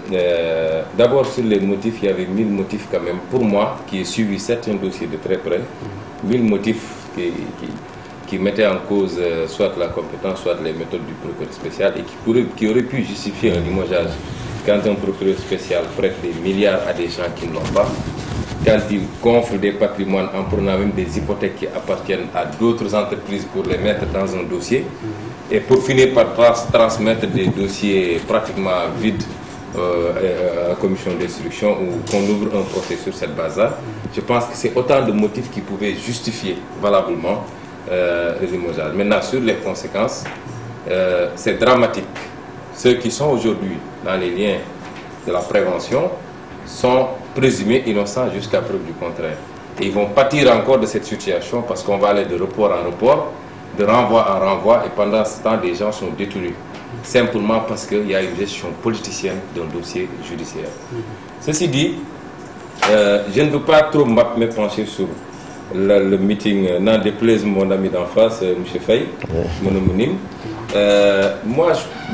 d'abord sur les motifs, il y avait 1000 motifs quand même, pour moi, qui ai suivi certains dossiers de très près, 1000 motifs qui mettaient en cause soit la compétence, soit les méthodes du procureur spécial et qui auraient pu justifier un limogeage quand un procureur spécial prête des milliards à des gens qui ne l'ont pas, quand il gonfle des patrimoines en prenant même des hypothèques qui appartiennent à d'autres entreprises pour les mettre dans un dossier, et pour finir par transmettre des dossiers pratiquement vides à la commission d'instruction ou qu'on ouvre un procès sur cette base-là. Je pense que c'est autant de motifs qui pouvaient justifier valablement le limogeage. Maintenant, sur les conséquences, c'est dramatique. Ceux qui sont aujourd'hui dans les liens de la prévention sont présumés innocents jusqu'à preuve du contraire. Et ils vont pâtir encore de cette situation parce qu'on va aller de report en report, de renvoi en renvoi, et pendant ce temps, des gens sont détenus. Simplement parce qu'il y a une gestion politicienne d'un dossier judiciaire. Ceci dit, je ne veux pas trop m'épancher sur le meeting, n'en déplaise mon ami d'en face, M. Faye, mon homonyme.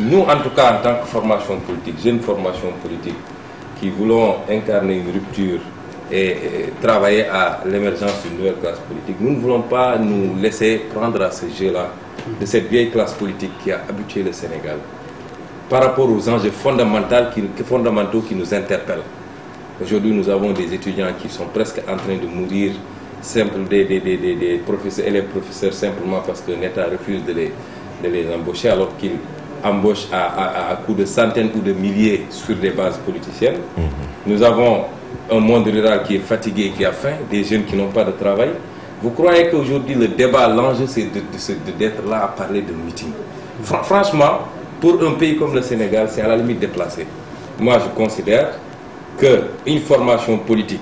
Nous, en tout cas, en tant que formation politique, jeune formation politique, qui voulons incarner une rupture et travailler à l'émergence d'une nouvelle classe politique, nous ne voulons pas nous laisser prendre à ce jeu-là, de cette vieille classe politique qui a habitué le Sénégal, par rapport aux enjeux fondamentaux qui nous interpellent. Aujourd'hui, nous avons des étudiants qui sont presque en train de mourir, des professeurs et les professeurs simplement parce que l'État refuse de les embaucher, alors qu'ils embauchent à coups de centaines ou de milliers sur des bases politiciennes. Nous avons un monde rural qui est fatigué, qui a faim, des jeunes qui n'ont pas de travail. Vous croyez qu'aujourd'hui, le débat, l'enjeu, c'est d'être là à parler de meeting? Franchement, pour un pays comme le Sénégal, c'est à la limite déplacé. Moi, je considère qu'une formation politique,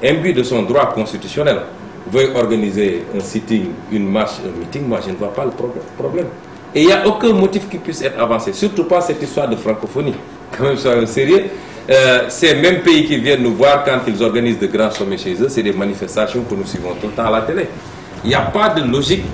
imbue de son droit constitutionnel, veuille organiser un sitting, une marche, un meeting, moi, je ne vois pas le problème. Et il n'y a aucun motif qui puisse être avancé, surtout pas cette histoire de francophonie. Quand même, soyons sérieux. Ces mêmes pays qui viennent nous voir quand ils organisent de grands sommets chez eux, c'est des manifestations que nous suivons tout le temps à la télé. Il n'y a pas de logique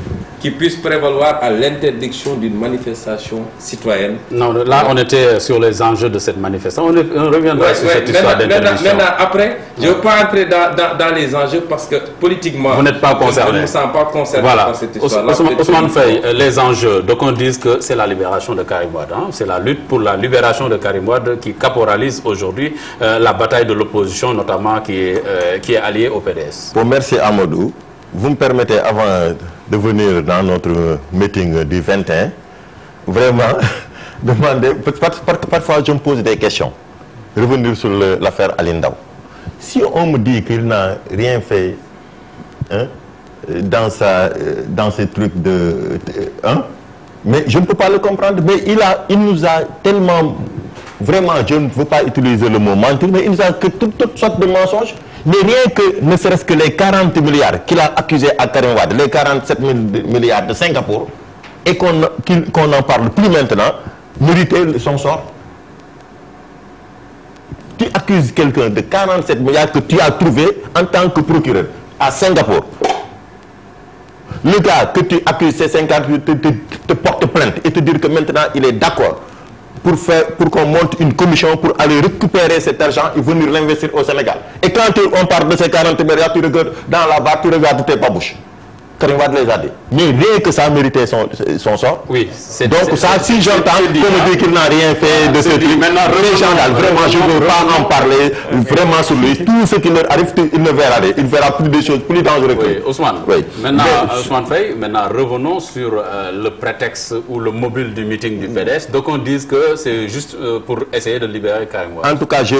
qui puisse prévaloir à l'interdiction d'une manifestation citoyenne. Non, là on était sur les enjeux de cette manifestation. On reviendra sur cette histoire d'interdiction. Maintenant, après, je ne veux pas entrer dans les enjeux parce que politiquement, vous n'êtes pas concerné. Je ne me sens pas concerné par cette histoire. Ousmane Faye, les enjeux, donc on dit que c'est la libération de Karim Wade. Hein? C'est la lutte pour la libération de Karim Wade qui caporalise aujourd'hui la bataille de l'opposition, notamment qui est alliée au PDS. Bon, merci Amadou. Vous me permettez, avant de venir dans notre meeting du 21, vraiment demander, parfois je me pose des questions, revenir sur l'affaire Aline Ndao. Si on me dit qu'il n'a rien fait dans ces trucs mais je ne peux pas le comprendre, mais il nous a tellement, vraiment, je ne veux pas utiliser le mot mentir, mais il nous a que toutes sortes de mensonges. Mais rien que, ne serait-ce que les 40 milliards qu'il a accusé à Karim Wade, les 47 milliards de Singapour, et qu'on n'en parle plus maintenant, méritait son sort. Tu accuses quelqu'un de 47 milliards que tu as trouvé en tant que procureur à Singapour. Le gars que tu accuses, ces 50 te porte plainte et te dire que maintenant il est d'accord pour qu'on monte une commission pour aller récupérer cet argent et venir l'investir au Sénégal. Et quand on parle de ces 40 milliards, tu regardes dans la barre, tu regardes tes babouches. Karim Wade les a dit. Mais rien que ça méritait son sort. Oui, donc ça, si j'entends qu'on me dit qu'il n'a rien fait de ce truc, les gens là, vraiment, je ne veux pas en parler vraiment sur lui. Tout ce qui leur arrive, il ne verra rien. Il verra plus des choses plus dangereuses. Oui, Ousmane. Oui. Maintenant, Ousmane Faye, maintenant revenons sur le prétexte ou le mobile du meeting du PDS. Donc on dit que c'est juste pour essayer de libérer Karim Wade. En tout cas, je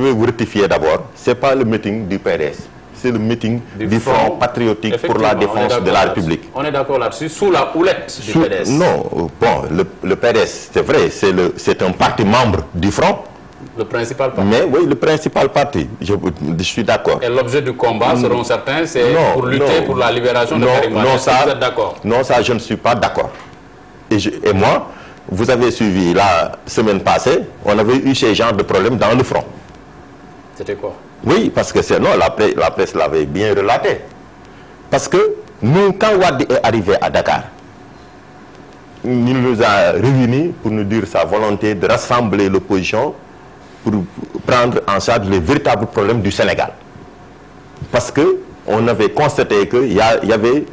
vais vous rectifier d'abord. Ce n'est pas le meeting du PDS. C'est le meeting du Front patriotique pour la défense de la République. On est d'accord là-dessus, sous la houlette du PDS. Non, bon, le PDS, c'est vrai, c'est un parti membre du Front. Le principal parti. Mais oui, le principal parti, je suis d'accord. Et l'objet du combat, selon certains, c'est pour lutter pour la libération de Karim Wade. Vous êtes d'accord? Non, ça, je ne suis pas d'accord. Et moi, vous avez suivi la semaine passée, on avait eu ces genres de problèmes dans le Front. C'était quoi? Oui, parce que sinon, la presse l'avait bien relaté. Parce que nous, quand Wade est arrivé à Dakar, il nous a réunis pour nous dire sa volonté de rassembler l'opposition pour prendre en charge les véritables problèmes du Sénégal. Parce qu'on avait constaté qu'il y avait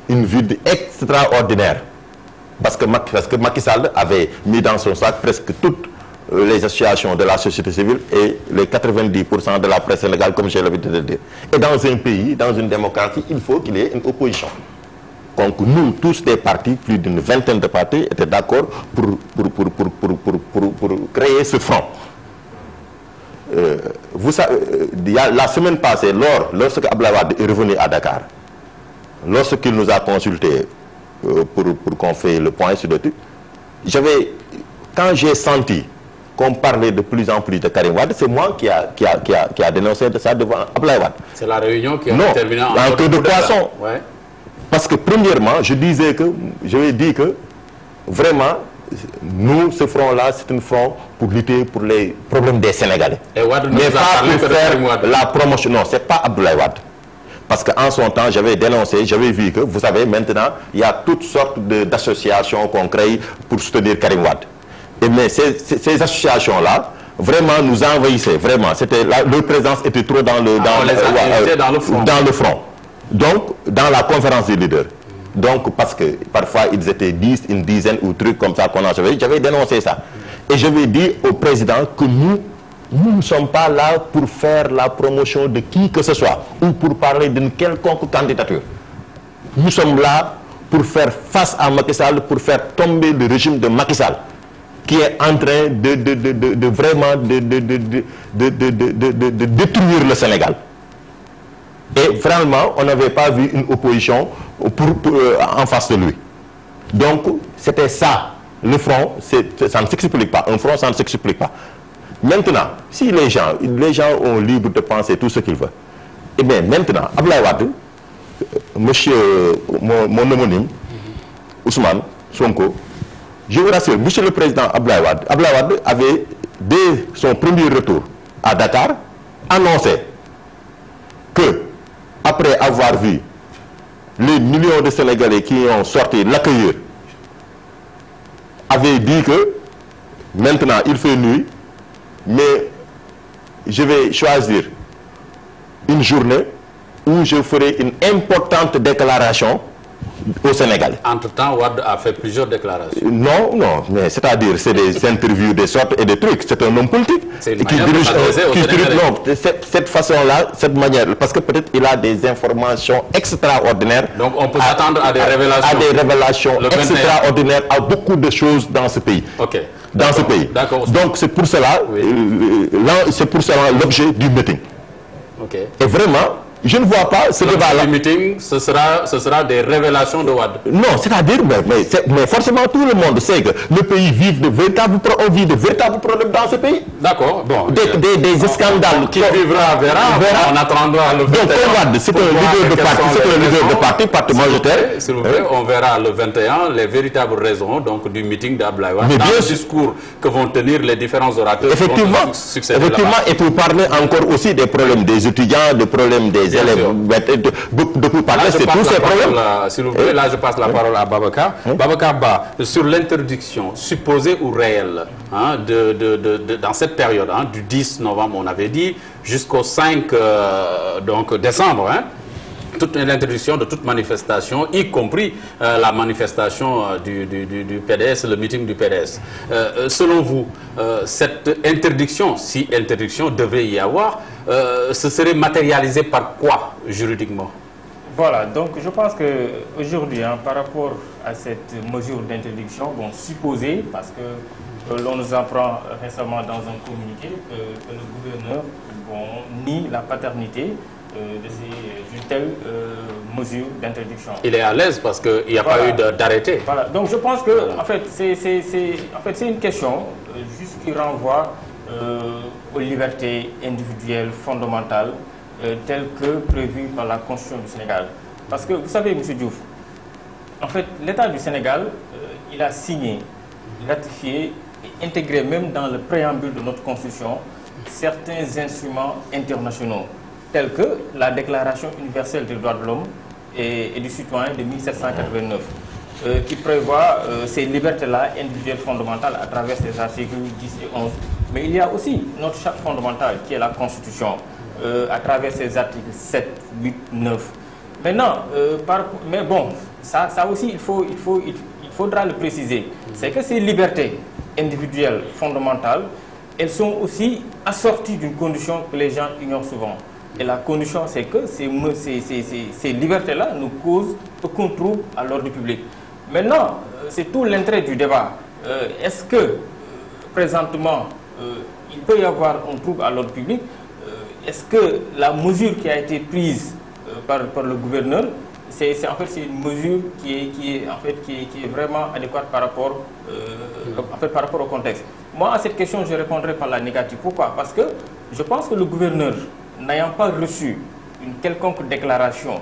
une vue extraordinaire. Parce que Macky Sall avait mis dans son sac presque toutes les associations de la société civile et les 90% de la presse sénégalaise, comme j'ai l'habitude de le dire. Et dans un pays, dans une démocratie, il faut qu'il y ait une opposition. Donc nous, tous les partis, plus d'une vingtaine de partis, étaient d'accord pour créer ce front. Vous savez, la semaine passée, lorsque Abdoulaye Wade est revenu à Dakar, lorsqu'il nous a consultés pour qu'on fasse le point sur le truc, quand j'ai senti qu'on parlait de plus en plus de Karim Wade, c'est moi qui a dénoncé de ça devant Abdoulaye Wade. C'est la réunion qui a terminé en queue de poisson. Ouais. Parce que premièrement, je vais dire que vraiment, nous, ce front-là, c'est un front pour lutter pour les problèmes des Sénégalais. Et Wade mais pas pour faire la promotion. Non, c'est pas Abdoulaye Wade. Parce qu'en son temps, j'avais dénoncé, j'avais vu que, vous savez, maintenant, il y a toutes sortes d'associations qu'on crée pour soutenir Karim Wade. Mais ces associations-là, vraiment, nous envahissaient. Vraiment, leur présence était trop dans le front. Donc, dans la conférence des leaders. Donc, parce que parfois, ils étaient 10, une dizaine ou trucs comme ça qu'on a fait. J'avais dénoncé ça. Et je vais dire au président que nous ne sommes pas là pour faire la promotion de qui que ce soit ou pour parler d'une quelconque candidature. Nous sommes là pour faire face à Macky Sall, pour faire tomber le régime de Macky Sall, qui est en train de vraiment détruire le Sénégal. Et vraiment, on n'avait pas vu une opposition en face de lui. Donc, c'était ça. Le front, ça ne s'explique pas. Un front, ça ne s'explique pas. Maintenant, si les gens ont libre de penser tout ce qu'ils veulent, et bien maintenant, Abdoulaye Wade, mon homonyme, Ousmane Sonko, je vous rassure, monsieur le président Abdoulaye Wade avait, dès son premier retour à Dakar, annoncé que, après avoir vu les millions de Sénégalais qui ont sorti l'accueillir, avait dit que maintenant il fait nuit, mais je vais choisir une journée où je ferai une importante déclaration au Sénégal. Entre-temps, Wade a fait plusieurs déclarations. Non, mais c'est-à-dire, c'est des interviews, des sortes et des trucs. C'est un homme politique qui dirige cette façon-là, cette manière, parce que peut-être il a des informations extraordinaires. Donc on peut s'attendre à des révélations. À des révélations extraordinaires, à beaucoup de choses dans ce pays. Ok. Dans ce pays. Donc c'est pour cela, l'objet du meeting. Ok. Et vraiment, je ne vois pas ce débat-là. Le meeting, ce sera des révélations de Wade. Non, c'est-à-dire, mais forcément tout le monde sait que le pays vit de véritables problèmes dans ce pays. D'accord, bon. Des scandales. Qui vivra verra. On attendra le 21. Donc, Wade, c'est un leader de parti majoritaire. S'il vous plaît, on verra le 21 les véritables raisons donc, du meeting d'Abdoulaye Wade, dans le discours que vont tenir les différents orateurs. Effectivement, et pour parler encore aussi des problèmes des étudiants, des problèmes des élèves, de parler de tous ces problèmes. S'il vous plaît, là je passe la parole à Babacar. Babacar Ba, sur l'interdiction supposée ou réelle hein, dans cette période, hein, du 10 novembre on avait dit, jusqu'au 5 décembre, hein, toute l'interdiction de toute manifestation, y compris la manifestation du PDS, le meeting du PDS. Selon vous, cette interdiction, si interdiction devait y avoir, ce serait matérialisé par quoi juridiquement? Voilà, donc je pense qu'aujourd'hui, hein, par rapport à cette mesure d'interdiction, bon, supposée, parce que l'on nous apprend récemment dans un communiqué que le gouverneur nie la paternité d'une telle mesure d'interdiction. Il est à l'aise parce qu'il n'y a pas eu d'arrêté. Voilà. Donc je pense que en fait, c'est une question juste qui renvoie aux libertés individuelles fondamentales telles que prévues par la Constitution du Sénégal. Parce que vous savez, M. Diouf, en fait, l'État du Sénégal, il a signé, ratifié et intégré même dans le préambule de notre Constitution certains instruments internationaux tels que la Déclaration universelle des droits de l'homme et du citoyen de 1789, qui prévoit ces libertés-là individuelles fondamentales à travers ses articles 10 et 11. Mais il y a aussi notre charte fondamentale qui est la Constitution, à travers ses articles 7, 8, 9. Maintenant, mais bon, ça aussi, il faudra le préciser. C'est que ces libertés individuelles fondamentales, elles sont aussi assorties d'une condition que les gens ignorent souvent. Et la condition, c'est que ces libertés-là nous causent aucun trouble à l'ordre public. Maintenant, c'est tout l'intérêt du débat. Est-ce que présentement, il peut y avoir un trouble à l'ordre public, est-ce que la mesure qui a été prise par le gouverneur, c'est en fait une mesure qui est vraiment adéquate par rapport, par rapport au contexte? Moi, à cette question, je répondrai par la négative. Pourquoi? Parce que je pense que le gouverneur, n'ayant pas reçu une quelconque déclaration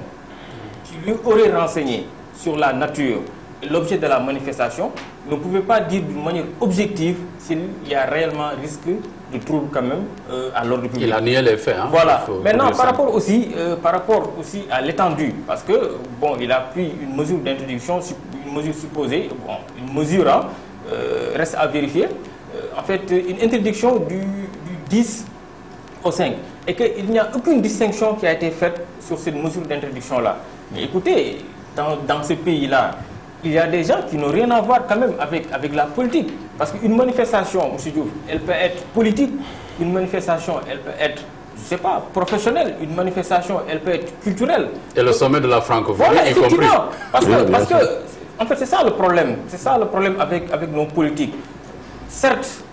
qui lui aurait renseigné sur la nature et l'objet de la manifestation, ne pouvait pas dire d'une manière objective s'il y a réellement risque de trouble quand même à l'ordre public. Il a nié les faits. Hein, voilà. Maintenant, par rapport aussi à l'étendue, parce que bon, il a pris une mesure d'introduction, une mesure supposée, bon, une mesure reste à vérifier. En fait, une interdiction du 10 au 5, et qu'il n'y a aucune distinction qui a été faite sur cette mesure d'introduction-là. Mais écoutez, dans ce pays-là, il y a des gens qui n'ont rien à voir quand même avec la politique. Parce qu'une manifestation, M. Diouf, elle peut être politique, une manifestation, elle peut être, je ne sais pas, professionnelle, une manifestation, elle peut être culturelle. Et le sommet de la francophonie, voilà, y compris. Parce que, en fait, c'est ça le problème. C'est ça le problème avec nos politiques. Certes,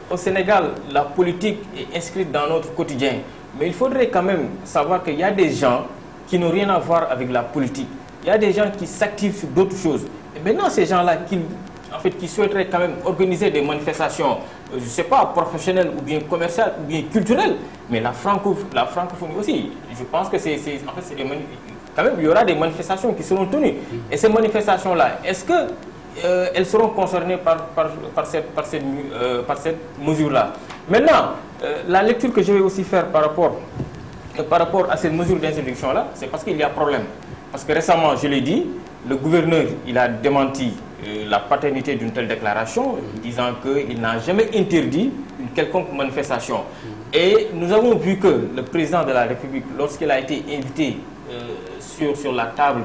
au Sénégal, la politique est inscrite dans notre quotidien. Mais il faudrait quand même savoir qu'il y a des gens qui n'ont rien à voir avec la politique. Il y a des gens qui s'activent sur d'autres choses. Et maintenant, ces gens-là qui souhaiteraient quand même organiser des manifestations, je ne sais pas, professionnelles ou bien commerciales ou bien culturelles, mais la francophonie aussi, je pense que quand même, il y aura des manifestations qui seront tenues. Et ces manifestations-là, est-ce que elles seront concernées par cette mesure-là? Maintenant, la lecture que je vais aussi faire par rapport à cette mesure d'introduction-là, c'est parce qu'il y a problème. Parce que récemment, je l'ai dit, le gouverneur, il a démenti la paternité d'une telle déclaration, disant qu'il n'a jamais interdit une quelconque manifestation. Et nous avons vu que le président de la République, lorsqu'il a été invité sur la table,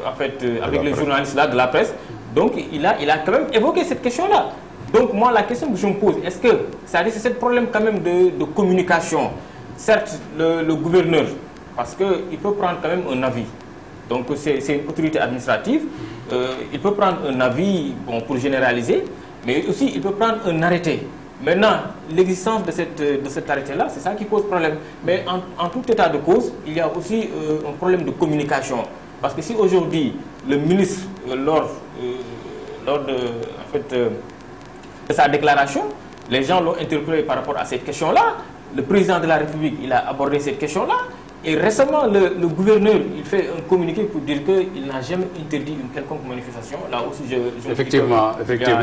avec les journalistes là, de la presse, donc il a quand même évoqué cette question-là. Donc moi, la question que je me pose, est-ce que c'est ce problème quand même de communication? Certes, le gouverneur, parce qu'il peut prendre quand même un avis. Donc c'est une autorité administrative, il peut prendre un avis pour généraliser, mais aussi il peut prendre un arrêté. Maintenant, l'existence de cet arrêté-là, c'est ça qui pose problème. Mais en tout état de cause, il y a aussi un problème de communication. Parce que si aujourd'hui, le ministre, lors de sa déclaration, les gens l'ont interpellé par rapport à cette question-là, le président de la République, il a abordé cette question-là, et récemment, le gouverneur, il fait un communiqué pour dire qu'il n'a jamais interdit une quelconque manifestation. Là aussi, effectivement,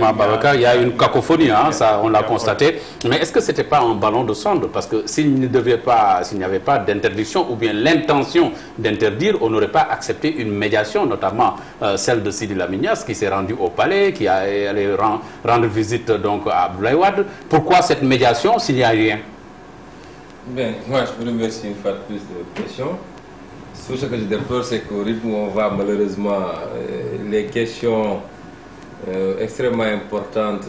Babacar, il y a une cacophonie, hein, ça, on l'a constaté. Mais est-ce que ce n'était pas un ballon de sonde? Parce que s'il n'y avait pas d'interdiction ou bien l'intention d'interdire, on n'aurait pas accepté une médiation, notamment celle de Sidi Lamignas, qui s'est rendu au palais, qui est allé rendre visite donc, à Abdoulaye Wade. Pourquoi cette médiation s'il n'y a rien? Bien, moi je vous remercie une fois de plus de votre question. Tout ce que je déplore, c'est qu'au rythme où on va, malheureusement, les questions extrêmement importantes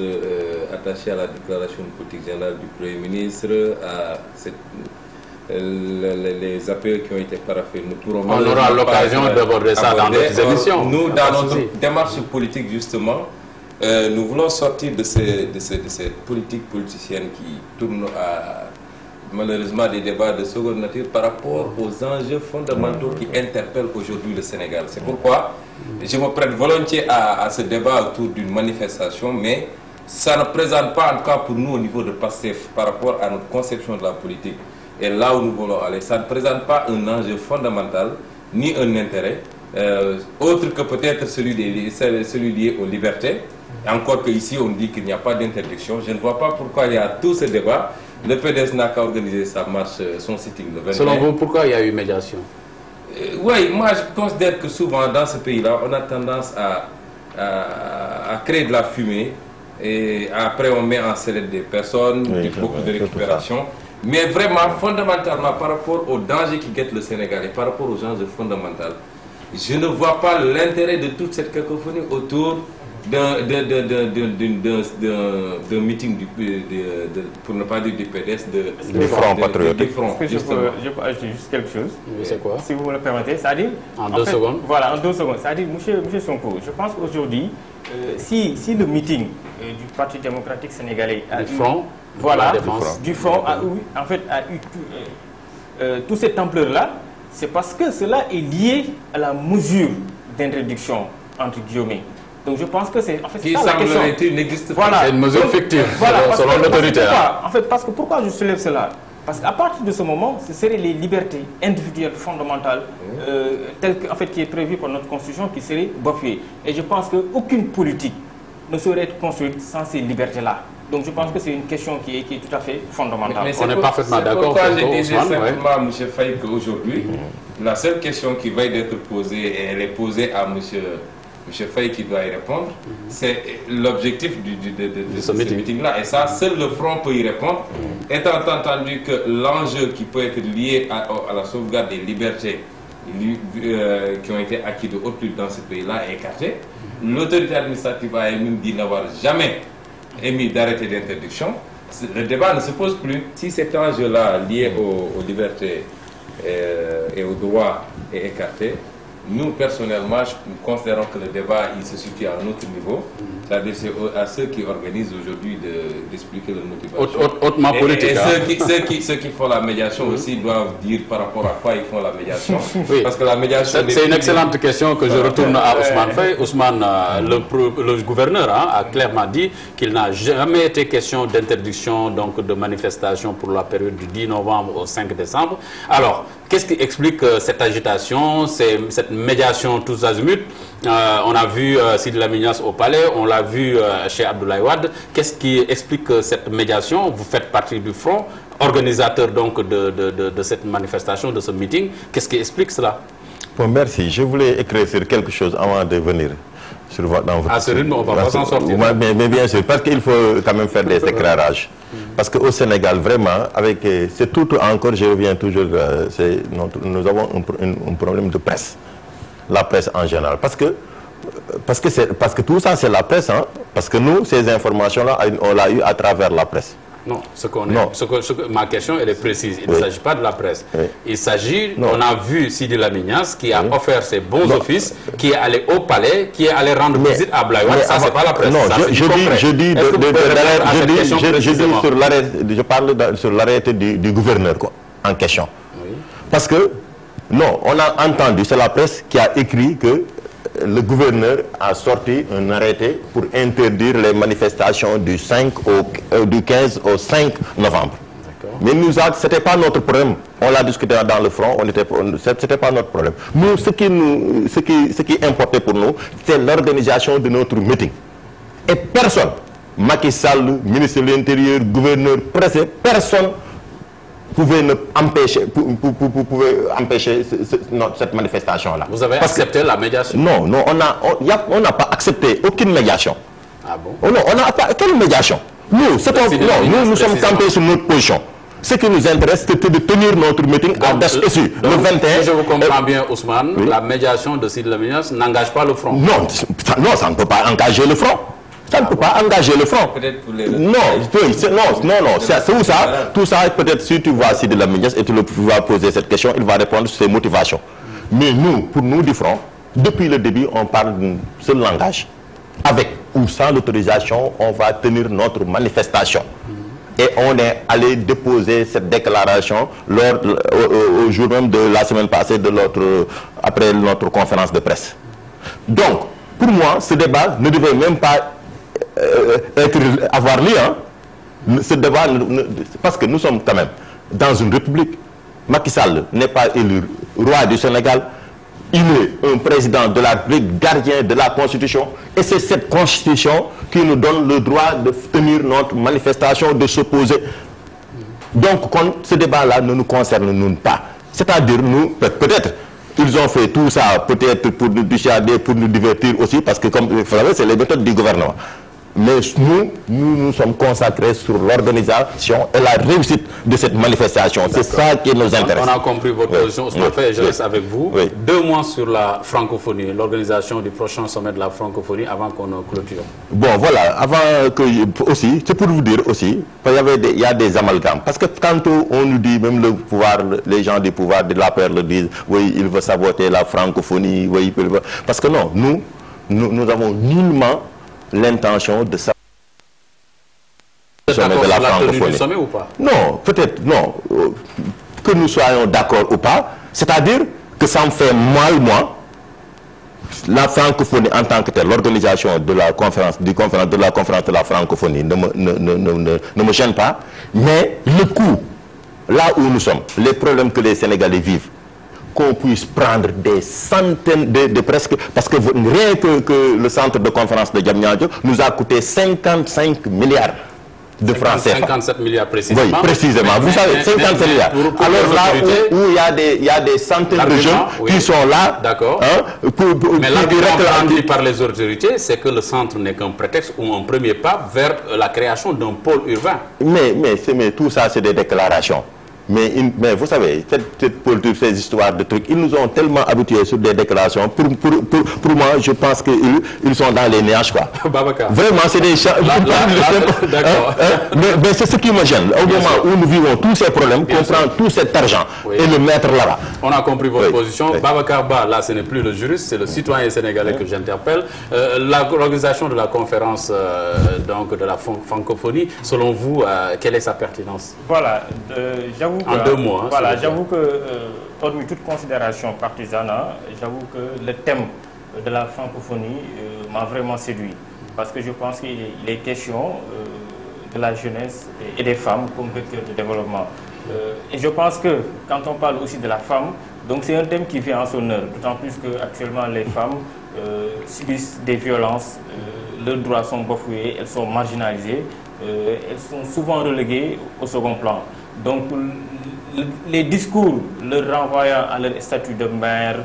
attachées à la déclaration de politique générale du Premier ministre, à les appels qui ont été paraphés, nous pourrons... On aura l'occasion d'aborder ça dans d'autres émissions. Nous, dans notre démarche politique, justement, nous voulons sortir de cette politique politicienne qui tourne à... malheureusement des débats de seconde nature par rapport aux enjeux fondamentaux qui interpellent aujourd'hui le Sénégal. C'est pourquoi je me prête volontiers à ce débat autour d'une manifestation, mais ça ne présente pas, en tout cas pour nous au niveau de PASTEF, par rapport à notre conception de la politique et là où nous voulons aller, ça ne présente pas un enjeu fondamental ni un intérêt autre que peut-être celui lié aux libertés. Encore qu'ici on dit qu'il n'y a pas d'interdiction. Je ne vois pas pourquoi il y a tout ce débat. Le PDS n'a qu'à organiser sa marche, son sitting le 21. Selon vous, pourquoi il y a eu médiation? Oui, moi je considère que souvent dans ce pays-là, on a tendance à créer de la fumée et après on met en sellette des personnes, beaucoup de récupération. Mais vraiment, fondamentalement, par rapport aux dangers qui guettent le Sénégal et par rapport aux enjeux fondamentaux, je ne vois pas l'intérêt de toute cette cacophonie autour d'un meeting pour ne pas dire du PDS, du Front Patriotique. Je peux ajouter juste quelque chose. C'est quoi? Si vous me le permettez, c'est-à-dire... En 2 secondes. Voilà, en 2 secondes. C'est-à-dire, monsieur Sonko, je pense qu'aujourd'hui, si le meeting du Parti démocratique sénégalais a du front, voilà, du front a eu toute cette ampleur-là, c'est parce que cela est lié à la mesure d'introduction, entre guillemets. Donc je pense que c'est ça la question. Qui n'existe pas. Voilà. C'est une mesure fictive, voilà, selon l'autorité. En fait, parce que pourquoi je soulève cela? Parce qu'à partir de ce moment, ce seraient les libertés individuelles fondamentales telles que, qui est prévues par notre Constitution qui seraient bafouées. Et je pense qu'aucune politique ne saurait être construite sans ces libertés-là. Donc je pense que c'est une question qui est tout à fait fondamentale. Mais on est parfaitement d'accord. C'est pourquoi je disais simplement à M. Faye qu'aujourd'hui, la seule question qui va être posée, et elle est posée à M. Faye qui doit y répondre, c'est l'objectif de ce meeting-là. Et ça, seul le front peut y répondre, étant entendu que l'enjeu qui peut être lié à la sauvegarde des libertés qui ont été acquis de haute lutte dans ce pays-là est écarté. L'autorité administrative a même dit n'avoir jamais émis d'arrêté d'interdiction. Le débat ne se pose plus. Si cet enjeu-là lié aux libertés et aux droits est écarté, nous, personnellement, nous considérons que le débat il se situe à un autre niveau. C'est-à-dire à ceux qui organisent aujourd'hui d'expliquer leur motivation. Hautement politique. Et ceux qui font la médiation aussi doivent dire par rapport à quoi ils font la médiation. Oui. Parce que la médiation... C'est une excellente question que je retourne à Ousmane Faye. Ousmane, le gouverneur a clairement dit qu'il n'a jamais été question d'interdiction de manifestation pour la période du 10 novembre au 5 décembre. Alors, qu'est-ce qui explique cette agitation, cette médiation tous azimuts? On a vu Sidi Lamine au palais, on l'a vu chez Abdoulaye Wade. Qu'est-ce qui explique cette médiation? Vous faites partie du front, organisateur donc de cette manifestation, de ce meeting. Qu'est-ce qui explique cela? Bon, merci. Je voulais éclaircir quelque chose avant de venir. Dans votre... À ce rythme, on va pas s'en sortir. Mais bien sûr, parce qu'il faut quand même faire des éclairages. Parce qu'au Sénégal, vraiment, c'est tout encore, je reviens toujours, nous avons un problème de presse. La presse en général. Parce que tout ça, c'est la presse. Hein? Parce que nous, ces informations-là, on l'a eu à travers la presse. Non, ma question elle est précise. Il ne s'agit pas de la presse. Il s'agit, on a vu Sidi Lamine qui a offert ses bons offices, qui est allé au palais, qui est allé rendre visite à Abdoulaye Wade. Ça, c'est pas la presse. Non, je parle sur l'arrêté du gouverneur en question. Oui. Parce que, non, on a entendu, c'est la presse qui a écrit que le gouverneur a sorti un arrêté pour interdire les manifestations du 15 au 5 novembre. Mais ce n'était pas notre problème. On l'a discuté dans le front, ce n'était pas notre problème. Nous, ce qui importait pour nous, c'est l'organisation de notre meeting. Et personne, Macky Sall, ministre de l'Intérieur, gouverneur, presse, personne pouvait empêcher cette manifestation-là. Vous avez accepté la médiation? Non, on n'a pas accepté aucune médiation. Ah bon? Oh non, on n'a pas aucune médiation. Nous sommes campés sur notre position. Ce qui nous intéresse, c'est de tenir notre meeting à date issue, le 21. Si je vous comprends bien, Ousmane, la médiation de Sidi Lamine n'engage pas le front? Non, ça ne peut pas engager le front. Ça ne peut pas engager le front. C'est où ça? Tout ça, peut-être si tu vois Sidi Lamine et tu vas poser cette question, il va répondre sur ses motivations. Mais nous, pour nous du front, depuis le début, on parle d'un seul langage. Avec ou sans l'autorisation, on va tenir notre manifestation. Et on est allé déposer cette déclaration au jour même de la semaine passée, après notre conférence de presse. Donc, pour moi, ce débat ne devait même pas avoir lieu. Hein. Ce débat, parce que nous sommes quand même dans une république. Macky Sall n'est pas élu roi du Sénégal. Il est un président de la République, gardien de la Constitution. Et c'est cette Constitution qui nous donne le droit de tenir notre manifestation, de s'opposer. Donc, ce débat-là ne nous concerne nous pas. C'est-à-dire, nous, peut-être, ils ont fait tout ça, peut-être pour nous dissuader, pour nous divertir aussi, parce que, comme vous savez, c'est les méthodes du gouvernement. Mais nous sommes consacrés sur l'organisation et la réussite de cette manifestation. C'est ça qui nous intéresse. On a compris votre position. Je reste avec vous. 2 mois sur la francophonie, l'organisation du prochain sommet de la francophonie avant qu'on clôture. Bon, voilà. Avant que aussi, c'est pour vous dire aussi, il y a des amalgames. Parce que tantôt, on nous dit, même le pouvoir, les gens du pouvoir de la paix le disent, oui, il veut saboter la francophonie, oui, parce que non, nous avons nullement l'intention de ça. sommet de la francophonie. Du sommet ou pas? Non, peut-être non. Que nous soyons d'accord ou pas, c'est-à-dire que ça me fait mal, moi, la francophonie en tant que telle, l'organisation de la conférence, de la francophonie ne me gêne pas, mais le coup, là où nous sommes, les problèmes que les Sénégalais vivent, qu'on puisse prendre des centaines de presque, parce que rien que le centre de conférence de Diamniadio nous a coûté 55 milliards de francs CFA. 57 milliards précisément. Oui, précisément. Vous savez, 57 milliards. Alors là où il y a des centaines de jeunes qui sont là. D'accord. Mais l'argument rendu par les autorités, c'est que le centre n'est qu'un prétexte ou un premier pas vers la création d'un pôle urbain. Mais tout ça, c'est des déclarations. Mais vous savez, cette politique, ces histoires de trucs, ils nous ont tellement habitués sur des déclarations. Pour moi, je pense qu'ils sont dans les nuages, quoi. Babacar. Vraiment, c'est des... D'accord. Mais c'est ce qui me gêne. Au moment où nous vivons tous ces problèmes, qu'on prend tout cet argent et le mettre là-bas. On a compris votre position. Babacar Ba, là, ce n'est plus le juriste, c'est le citoyen sénégalais que j'interpelle. L'organisation de la conférence donc de la francophonie, selon vous, quelle est sa pertinence? Voilà, j'avoue en 2 mots. Hein, voilà, j'avoue que, hormis toute considération partisane, j'avoue que le thème de la francophonie m'a vraiment séduit. Parce que je pense qu'il est question de la jeunesse et des femmes comme vecteur de développement. Et je pense que quand on parle aussi de la femme, donc c'est un thème qui vient en son heure, d'autant plus qu'actuellement les femmes subissent des violences, leurs droits sont bafoués, elles sont marginalisées, elles sont souvent reléguées au second plan. Donc les discours leur renvoyant à leur statut de mère,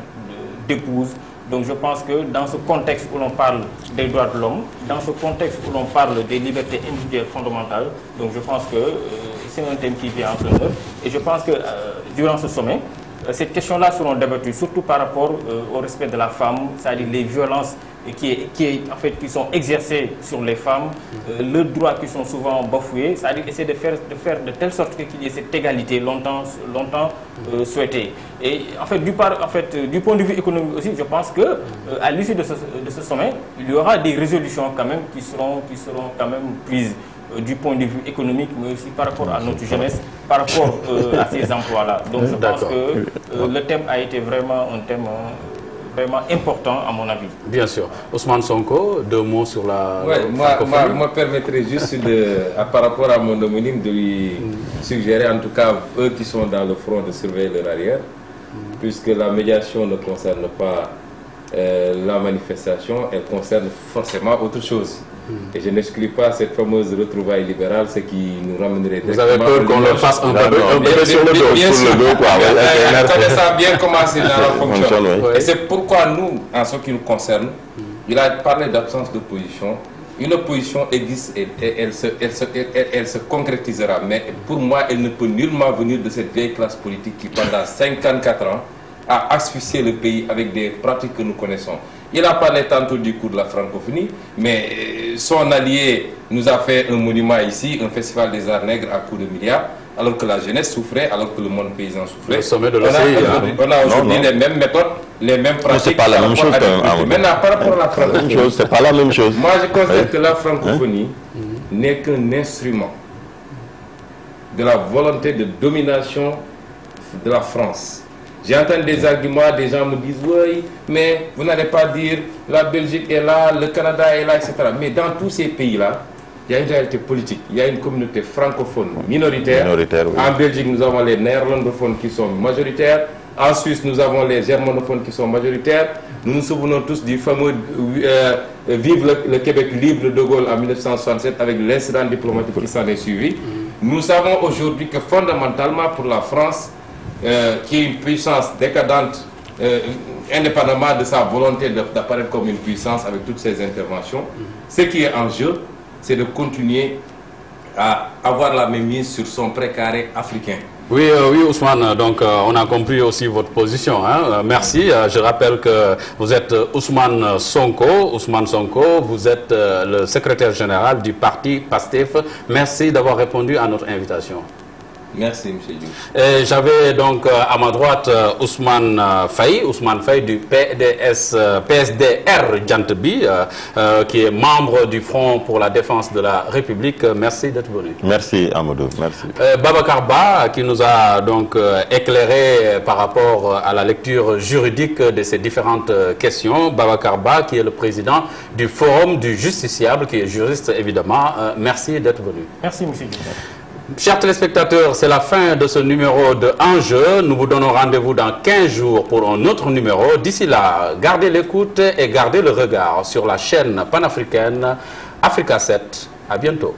d'épouse, donc je pense que dans ce contexte où l'on parle des droits de l'homme, dans ce contexte où l'on parle des libertés individuelles fondamentales, donc je pense que c'est un thème qui vient en son heure. Et je pense que durant ce sommet, ces questions-là seront débattues, surtout par rapport au respect de la femme, c'est-à-dire les violences qui sont exercées sur les femmes, leurs droits qui sont souvent bafoués, c'est-à-dire essayer de faire de telle sorte qu'il y ait cette égalité longtemps souhaitée. Et en fait, du point de vue économique aussi, je pense que à l'issue de ce sommet, il y aura des résolutions quand même qui seront quand même prises du point de vue économique, mais aussi par rapport à notre jeunesse, par rapport à ces emplois-là. Donc je pense que le thème a été vraiment un thème vraiment important à mon avis. Bien sûr. Ousmane Sonko, 2 mots sur la... Oui, moi permettrais juste par rapport à mon homonyme de lui suggérer, en tout cas, eux qui sont dans le front, de surveiller leur arrière, puisque la médiation ne concerne pas la manifestation, elle concerne forcément autre chose. Et je n'exclus pas cette fameuse retrouvaille libérale, ce qui nous ramènerait... Vous avez peur qu'on leur fasse un peu sur le dos? Bien sûr, connaissant bien comment ces gens fonctionnent. Et c'est pourquoi nous, en ce qui nous concerne, il a parlé d'absence d'opposition. Une opposition existe et elle se concrétisera. Mais pour moi, elle ne peut nullement venir de cette vieille classe politique qui, pendant 54 ans, a asphyxié le pays avec des pratiques que nous connaissons. Il a parlé tantôt du coût de la francophonie, mais son allié nous a fait un monument ici, un festival des arts nègres à coups de milliards, alors que la jeunesse souffrait, alors que le monde paysan souffrait. Le sommet de l'OCI. On a aujourd'hui les mêmes méthodes, les mêmes pratiques. C'est pas la même chose. Maintenant, par rapport à la francophonie, c'est pas la même chose. Moi, je considère que la francophonie n'est qu'un instrument de la volonté de domination de la France. J'entends des arguments, des gens me disent oui, mais vous n'allez pas dire la Belgique est là, le Canada est là, etc. Mais dans tous ces pays-là, il y a une réalité politique. Il y a une communauté francophone minoritaire. Oui. En Belgique, nous avons les néerlandophones qui sont majoritaires. En Suisse, nous avons les germanophones qui sont majoritaires. Nous nous souvenons tous du fameux Vive le Québec libre de De Gaulle en 1967 avec l'incident diplomatique qui s'en est suivi. Nous savons aujourd'hui que fondamentalement pour la France, qui est une puissance décadente, indépendamment de sa volonté d'apparaître comme une puissance avec toutes ses interventions, ce qui est en jeu, c'est de continuer à avoir la même mise sur son précaré africain. Oui, Ousmane, donc on a compris aussi votre position. Hein. Merci. Je rappelle que vous êtes Ousmane Sonko. Ousmane Sonko, vous êtes le secrétaire général du parti PASTEF. Merci d'avoir répondu à notre invitation. Merci, M. Diouf. J'avais donc à ma droite Ousmane Faye du PSDR Djantbi, qui est membre du Front pour la défense de la République. Merci d'être venu. Merci Amadou, merci. Babacar Ba, qui nous a donc éclairé par rapport à la lecture juridique de ces différentes questions. Babacar Ba, qui est le président du Forum du Justiciable, qui est juriste évidemment. Merci d'être venu. Merci, M. Diouf. Chers téléspectateurs, c'est la fin de ce numéro de Enjeu. Nous vous donnons rendez-vous dans 15 jours pour un autre numéro. D'ici là, gardez l'écoute et gardez le regard sur la chaîne panafricaine Africa 7. À bientôt.